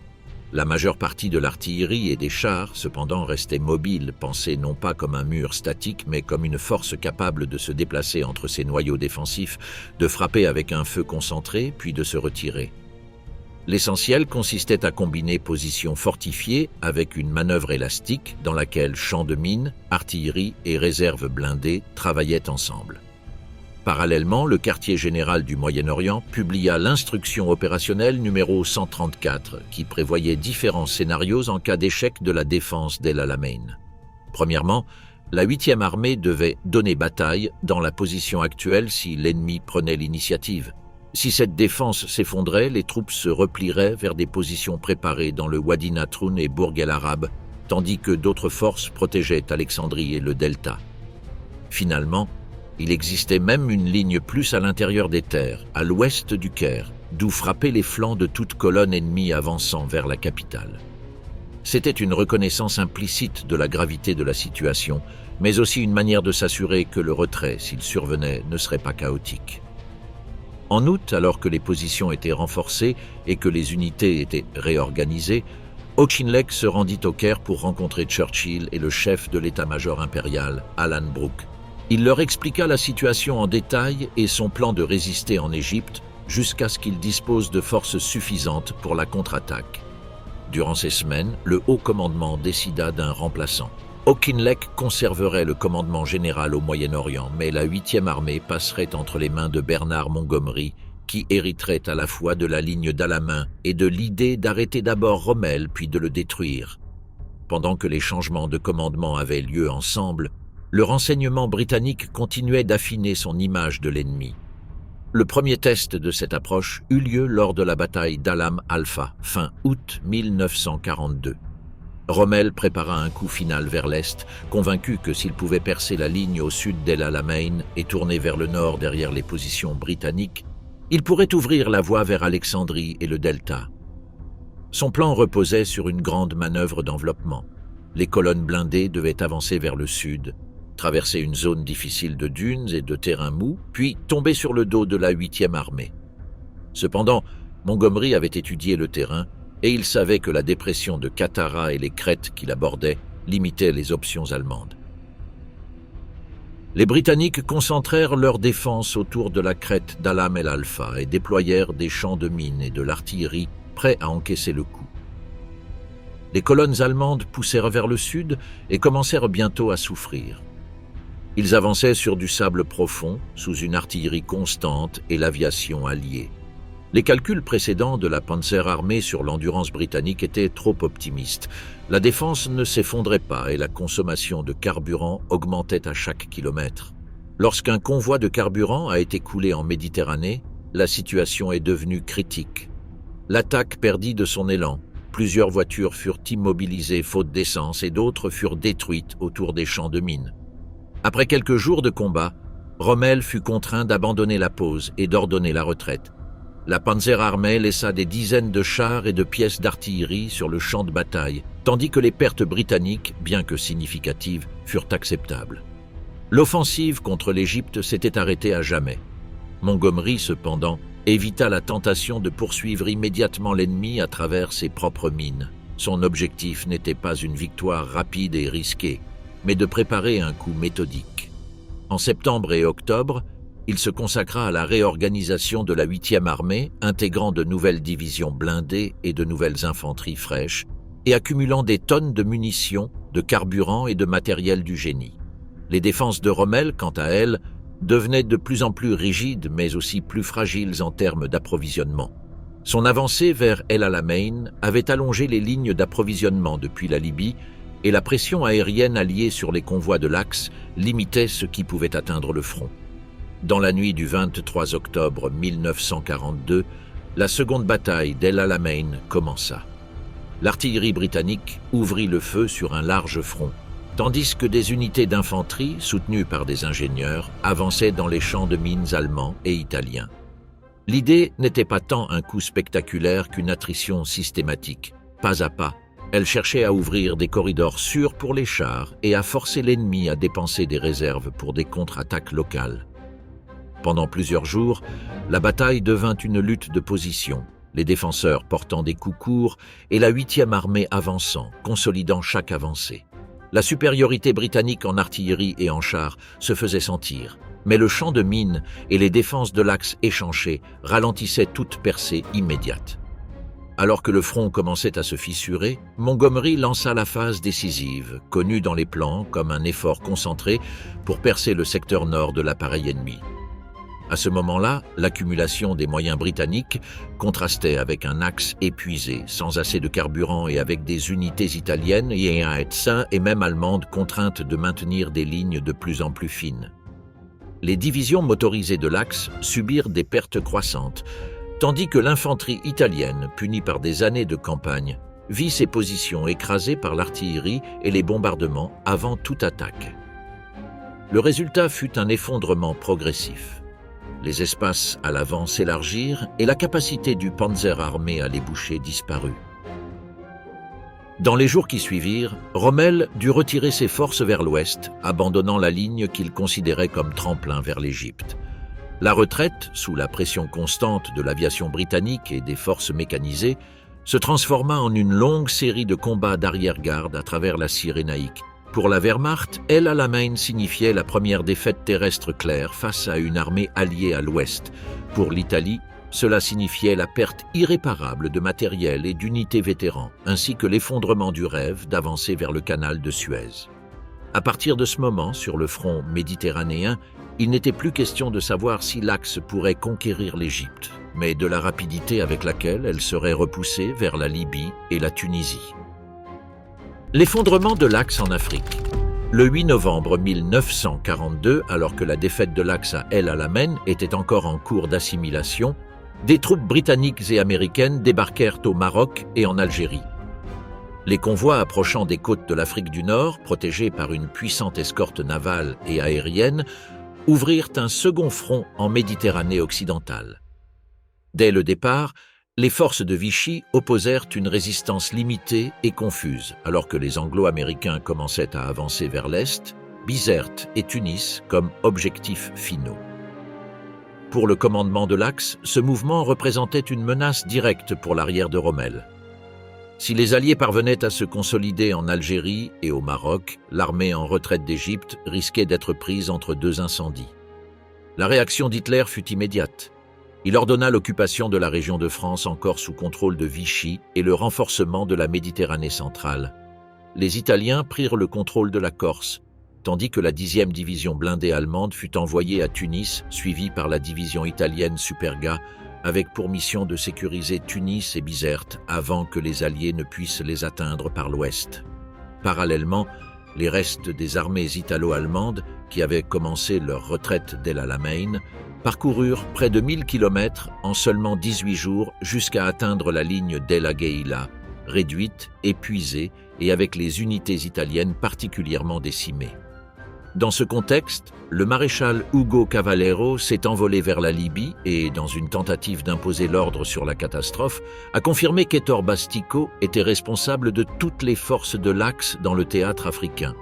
La majeure partie de l'artillerie et des chars, cependant, restait mobile, pensée non pas comme un mur statique, mais comme une force capable de se déplacer entre ses noyaux défensifs, de frapper avec un feu concentré, puis de se retirer. L'essentiel consistait à combiner positions fortifiées avec une manœuvre élastique dans laquelle champs de mines, artillerie et réserves blindées travaillaient ensemble. Parallèlement, le quartier général du Moyen-Orient publia l'instruction opérationnelle numéro 134 qui prévoyait différents scénarios en cas d'échec de la défense d'El Alamein. Premièrement, la 8e armée devait donner bataille dans la position actuelle si l'ennemi prenait l'initiative. Si cette défense s'effondrait, les troupes se replieraient vers des positions préparées dans le Wadi Natroun et Bourg el Arab, tandis que d'autres forces protégeaient Alexandrie et le delta. Finalement, il existait même une ligne plus à l'intérieur des terres, à l'ouest du Caire, d'où frappaient les flancs de toute colonne ennemie avançant vers la capitale. C'était une reconnaissance implicite de la gravité de la situation, mais aussi une manière de s'assurer que le retrait, s'il survenait, ne serait pas chaotique. En août, alors que les positions étaient renforcées et que les unités étaient réorganisées, Auchinleck se rendit au Caire pour rencontrer Churchill et le chef de l'état-major impérial, Alan Brooke. Il leur expliqua la situation en détail et son plan de résister en Égypte jusqu'à ce qu'il dispose de forces suffisantes pour la contre-attaque. Durant ces semaines, le haut commandement décida d'un remplaçant. Auchinleck conserverait le commandement général au Moyen-Orient, mais la 8e armée passerait entre les mains de Bernard Montgomery, qui hériterait à la fois de la ligne d'Alamein et de l'idée d'arrêter d'abord Rommel puis de le détruire. Pendant que les changements de commandement avaient lieu ensemble, le renseignement britannique continuait d'affiner son image de l'ennemi. Le premier test de cette approche eut lieu lors de la bataille d'Alam Alpha, fin août 1942. Rommel prépara un coup final vers l'est, convaincu que s'il pouvait percer la ligne au sud d'El Alamein et tourner vers le nord derrière les positions britanniques, il pourrait ouvrir la voie vers Alexandrie et le delta. Son plan reposait sur une grande manœuvre d'enveloppement. Les colonnes blindées devaient avancer vers le sud, traverser une zone difficile de dunes et de terrain mou, puis tomber sur le dos de la 8e armée. Cependant, Montgomery avait étudié le terrain et il savait que la dépression de Qattara et les crêtes qui l'abordaient limitaient les options allemandes. Les Britanniques concentrèrent leur défense autour de la crête d'Alam el Alfa et déployèrent des champs de mines et de l'artillerie prêts à encaisser le coup. Les colonnes allemandes poussèrent vers le sud et commencèrent bientôt à souffrir. Ils avançaient sur du sable profond, sous une artillerie constante et l'aviation alliée. Les calculs précédents de la Panzerarmee sur l'endurance britannique étaient trop optimistes. La défense ne s'effondrait pas et la consommation de carburant augmentait à chaque kilomètre. Lorsqu'un convoi de carburant a été coulé en Méditerranée, la situation est devenue critique. L'attaque perdit de son élan. Plusieurs voitures furent immobilisées faute d'essence et d'autres furent détruites autour des champs de mines. Après quelques jours de combat, Rommel fut contraint d'abandonner la pause et d'ordonner la retraite. La Panzerarmee laissa des dizaines de chars et de pièces d'artillerie sur le champ de bataille, tandis que les pertes britanniques, bien que significatives, furent acceptables. L'offensive contre l'Égypte s'était arrêtée à jamais. Montgomery, cependant, évita la tentation de poursuivre immédiatement l'ennemi à travers ses propres mines. Son objectif n'était pas une victoire rapide et risquée, mais de préparer un coup méthodique. En septembre et octobre, il se consacra à la réorganisation de la 8e armée, intégrant de nouvelles divisions blindées et de nouvelles infanteries fraîches, et accumulant des tonnes de munitions, de carburant et de matériel du génie. Les défenses de Rommel, quant à elles, devenaient de plus en plus rigides, mais aussi plus fragiles en termes d'approvisionnement. Son avancée vers El Alamein avait allongé les lignes d'approvisionnement depuis la Libye, et la pression aérienne alliée sur les convois de l'Axe limitait ce qui pouvait atteindre le front. Dans la nuit du 23 octobre 1942, la seconde bataille d'El Alamein commença. L'artillerie britannique ouvrit le feu sur un large front, tandis que des unités d'infanterie, soutenues par des ingénieurs, avançaient dans les champs de mines allemands et italiens. L'idée n'était pas tant un coup spectaculaire qu'une attrition systématique. Pas à pas, elle cherchait à ouvrir des corridors sûrs pour les chars et à forcer l'ennemi à dépenser des réserves pour des contre-attaques locales. Pendant plusieurs jours, la bataille devint une lutte de position, les défenseurs portant des coups courts et la 8e armée avançant, consolidant chaque avancée. La supériorité britannique en artillerie et en chars se faisait sentir, mais le champ de mines et les défenses de l'Axe étanché ralentissaient toute percée immédiate. Alors que le front commençait à se fissurer, Montgomery lança la phase décisive, connue dans les plans comme un effort concentré pour percer le secteur nord de l'appareil ennemi. À ce moment-là, l'accumulation des moyens britanniques contrastait avec un axe épuisé, sans assez de carburant et avec des unités italiennes et même allemandes contraintes de maintenir des lignes de plus en plus fines. Les divisions motorisées de l'Axe subirent des pertes croissantes, tandis que l'infanterie italienne, punie par des années de campagne, vit ses positions écrasées par l'artillerie et les bombardements avant toute attaque. Le résultat fut un effondrement progressif. Les espaces à l'avant s'élargirent et la capacité du Panzerarmee à les boucher disparut. Dans les jours qui suivirent, Rommel dut retirer ses forces vers l'ouest, abandonnant la ligne qu'il considérait comme tremplin vers l'Égypte. La retraite, sous la pression constante de l'aviation britannique et des forces mécanisées, se transforma en une longue série de combats d'arrière-garde à travers la Cyrénaïque. Pour la Wehrmacht, El Alamein signifiait la première défaite terrestre claire face à une armée alliée à l'ouest. Pour l'Italie, cela signifiait la perte irréparable de matériel et d'unités vétérans, ainsi que l'effondrement du rêve d'avancer vers le canal de Suez. À partir de ce moment, sur le front méditerranéen, il n'était plus question de savoir si l'Axe pourrait conquérir l'Égypte, mais de la rapidité avec laquelle elle serait repoussée vers la Libye et la Tunisie. L'effondrement de l'Axe en Afrique. Le 8 novembre 1942, alors que la défaite de l'Axe à El Alamein était encore en cours d'assimilation, des troupes britanniques et américaines débarquèrent au Maroc et en Algérie. Les convois approchant des côtes de l'Afrique du Nord, protégés par une puissante escorte navale et aérienne, ouvrirent un second front en Méditerranée occidentale. Dès le départ, les forces de Vichy opposèrent une résistance limitée et confuse, alors que les Anglo-Américains commençaient à avancer vers l'Est, Bizerte et Tunis comme objectifs finaux. Pour le commandement de l'Axe, ce mouvement représentait une menace directe pour l'arrière de Rommel. Si les Alliés parvenaient à se consolider en Algérie et au Maroc, l'armée en retraite d'Égypte risquait d'être prise entre deux incendies. La réaction d'Hitler fut immédiate. Il ordonna l'occupation de la région de France encore sous contrôle de Vichy et le renforcement de la Méditerranée centrale. Les Italiens prirent le contrôle de la Corse, tandis que la 10e division blindée allemande fut envoyée à Tunis, suivie par la division italienne Superga, avec pour mission de sécuriser Tunis et Bizerte avant que les Alliés ne puissent les atteindre par l'ouest. Parallèlement, les restes des armées italo-allemandes, qui avaient commencé leur retraite d'El Alamein, parcoururent près de 1000 km en seulement 18 jours jusqu'à atteindre la ligne d'El Agheila, réduite, épuisée et avec les unités italiennes particulièrement décimées. Dans ce contexte, le maréchal Ugo Cavallero s'est envolé vers la Libye et, dans une tentative d'imposer l'ordre sur la catastrophe, a confirmé qu'Héctor Bastico était responsable de toutes les forces de l'Axe dans le théâtre africain.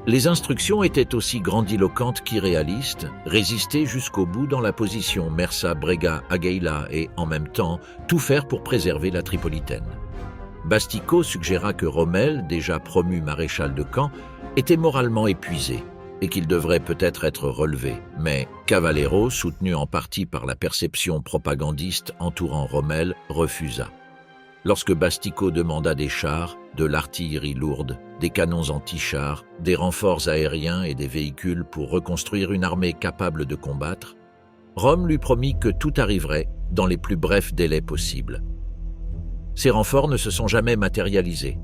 Les instructions étaient aussi grandiloquentes qu'irréalistes, résister jusqu'au bout dans la position Mersa Brega Agheila et, en même temps, tout faire pour préserver la Tripolitaine. Bastico suggéra que Rommel, déjà promu maréchal de camp, était moralement épuisé et qu'il devrait peut-être être relevé. Mais Cavallero, soutenu en partie par la perception propagandiste entourant Rommel, refusa. Lorsque Bastico demanda des chars, de l'artillerie lourde, des canons anti-chars, des renforts aériens et des véhicules pour reconstruire une armée capable de combattre, Rome lui promit que tout arriverait dans les plus brefs délais possibles. Ces renforts ne se sont jamais matérialisés.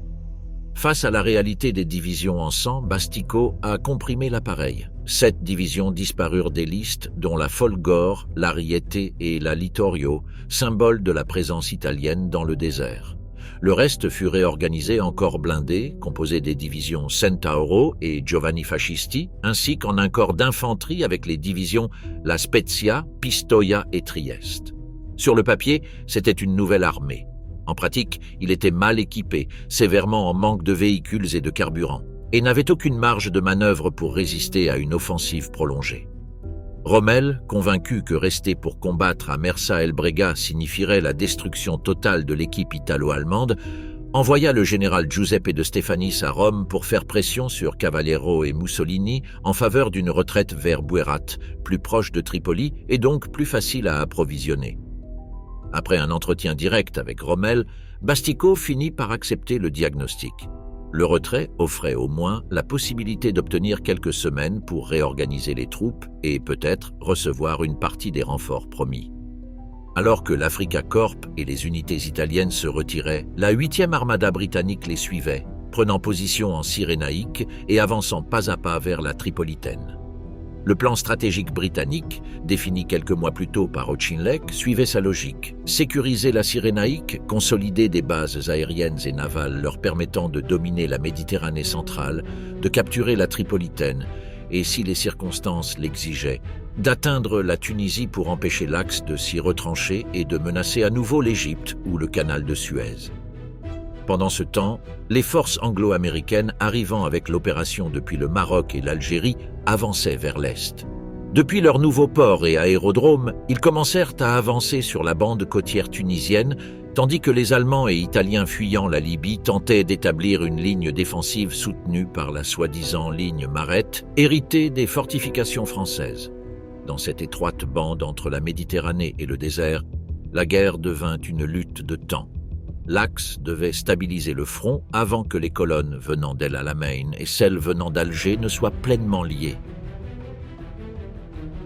Face à la réalité des divisions en sang, Bastico a comprimé l'appareil. 7 divisions disparurent des listes, dont la Folgore, l'Ariete et la Littorio, symbole de la présence italienne dans le désert. Le reste fut réorganisé en corps blindés, composé des divisions Centauro et Giovanni Fascisti, ainsi qu'en un corps d'infanterie avec les divisions La Spezia, Pistoia et Trieste. Sur le papier, c'était une nouvelle armée. En pratique, il était mal équipé, sévèrement en manque de véhicules et de carburant, et n'avait aucune marge de manœuvre pour résister à une offensive prolongée. Rommel, convaincu que rester pour combattre à Mersa El Brega signifierait la destruction totale de l'équipe italo-allemande, envoya le général Giuseppe de Stefanis à Rome pour faire pression sur Cavallero et Mussolini en faveur d'une retraite vers Buerat, plus proche de Tripoli et donc plus facile à approvisionner. Après un entretien direct avec Rommel, Bastico finit par accepter le diagnostic. Le retrait offrait au moins la possibilité d'obtenir quelques semaines pour réorganiser les troupes et peut-être recevoir une partie des renforts promis. Alors que l'Africa Corps et les unités italiennes se retiraient, la 8e armada britannique les suivait, prenant position en Cyrénaïque et avançant pas à pas vers la Tripolitaine. Le plan stratégique britannique, défini quelques mois plus tôt par Auchinleck, suivait sa logique. Sécuriser la Cyrénaïque, consolider des bases aériennes et navales leur permettant de dominer la Méditerranée centrale, de capturer la Tripolitaine, et si les circonstances l'exigeaient, d'atteindre la Tunisie pour empêcher l'Axe de s'y retrancher et de menacer à nouveau l'Égypte ou le canal de Suez. Pendant ce temps, les forces anglo-américaines arrivant avec l'opération depuis le Maroc et l'Algérie avançaient vers l'est. Depuis leur nouveau port et aérodrome, ils commencèrent à avancer sur la bande côtière tunisienne, tandis que les Allemands et Italiens fuyant la Libye tentaient d'établir une ligne défensive soutenue par la soi-disant ligne Marette, héritée des fortifications françaises. Dans cette étroite bande entre la Méditerranée et le désert, la guerre devint une lutte de temps. L'Axe devait stabiliser le front avant que les colonnes venant d'El Alamein et celles venant d'Alger ne soient pleinement liées.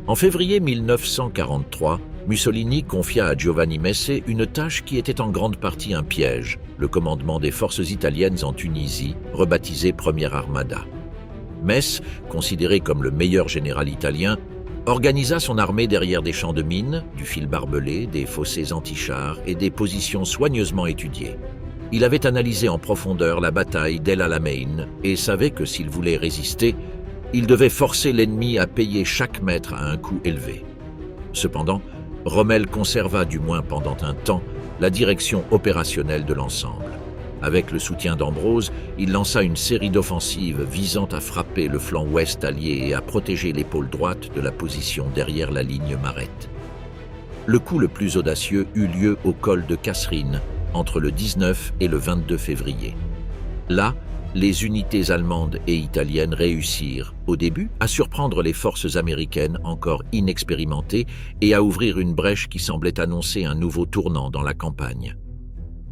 En février 1943, Mussolini confia à Giovanni Messe une tâche qui était en grande partie un piège, le commandement des forces italiennes en Tunisie, rebaptisée Première Armada. Messe, considéré comme le meilleur général italien, organisa son armée derrière des champs de mines, du fil barbelé, des fossés anti-chars et des positions soigneusement étudiées. Il avait analysé en profondeur la bataille d'El Alamein et savait que s'il voulait résister, il devait forcer l'ennemi à payer chaque mètre à un coût élevé. Cependant, Rommel conserva, du moins pendant un temps, la direction opérationnelle de l'ensemble. Avec le soutien d'Ambrose, il lança une série d'offensives visant à frapper le flanc ouest allié et à protéger l'épaule droite de la position derrière la ligne Marette. Le coup le plus audacieux eut lieu au col de Kasserine, entre le 19 et le 22 février. Là, Les unités allemandes et italiennes réussirent, au début, à surprendre les forces américaines encore inexpérimentées et à ouvrir une brèche qui semblait annoncer un nouveau tournant dans la campagne.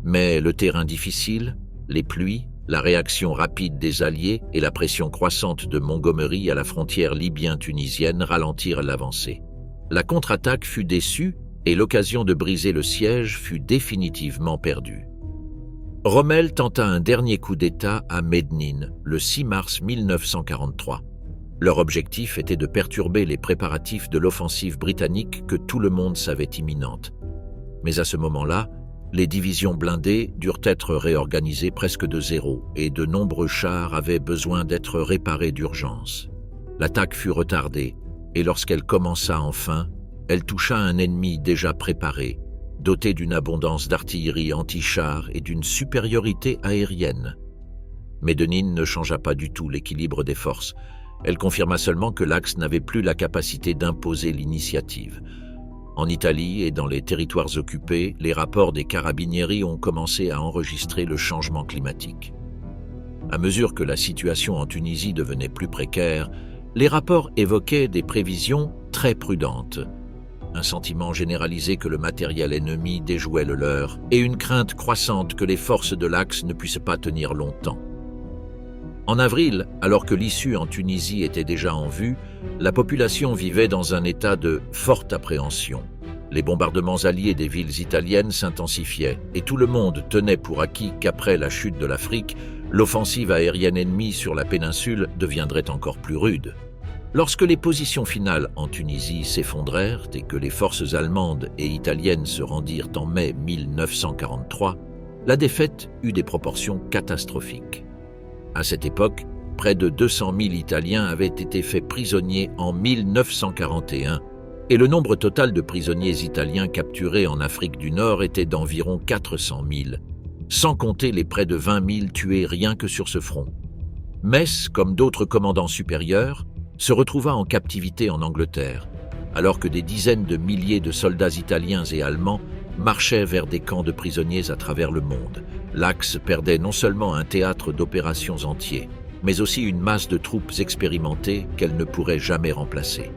Mais le terrain difficile, les pluies, la réaction rapide des Alliés et la pression croissante de Montgomery à la frontière libyen-tunisienne ralentirent l'avancée. La contre-attaque fut déçue et l'occasion de briser le siège fut définitivement perdue. Rommel tenta un dernier coup d'État à Mednin le 6 mars 1943. Leur objectif était de perturber les préparatifs de l'offensive britannique que tout le monde savait imminente. Mais à ce moment-là, les divisions blindées durent être réorganisées presque de zéro et de nombreux chars avaient besoin d'être réparés d'urgence. L'attaque fut retardée et lorsqu'elle commença enfin, elle toucha un ennemi déjà préparé, doté d'une abondance d'artillerie anti-chars et d'une supériorité aérienne. Mednin ne changea pas du tout l'équilibre des forces. Elle confirma seulement que l'Axe n'avait plus la capacité d'imposer l'initiative. En Italie et dans les territoires occupés, les rapports des carabinieri ont commencé à enregistrer le changement climatique. À mesure que la situation en Tunisie devenait plus précaire, les rapports évoquaient des prévisions très prudentes. Un sentiment généralisé que le matériel ennemi déjouait le leur et une crainte croissante que les forces de l'Axe ne puissent pas tenir longtemps. En avril, alors que l'issue en Tunisie était déjà en vue, la population vivait dans un état de forte appréhension. Les bombardements alliés des villes italiennes s'intensifiaient et tout le monde tenait pour acquis qu'après la chute de l'Afrique, l'offensive aérienne ennemie sur la péninsule deviendrait encore plus rude. Lorsque les positions finales en Tunisie s'effondrèrent et que les forces allemandes et italiennes se rendirent en mai 1943, la défaite eut des proportions catastrophiques. À cette époque, près de 200 000 Italiens avaient été faits prisonniers en 1941 et le nombre total de prisonniers italiens capturés en Afrique du Nord était d'environ 400 000, sans compter les près de 20 000 tués rien que sur ce front. Metz, comme d'autres commandants supérieurs, se retrouva en captivité en Angleterre, alors que des dizaines de milliers de soldats italiens et allemands marchaient vers des camps de prisonniers à travers le monde. L'Axe perdait non seulement un théâtre d'opérations entier, mais aussi une masse de troupes expérimentées qu'elle ne pourrait jamais remplacer.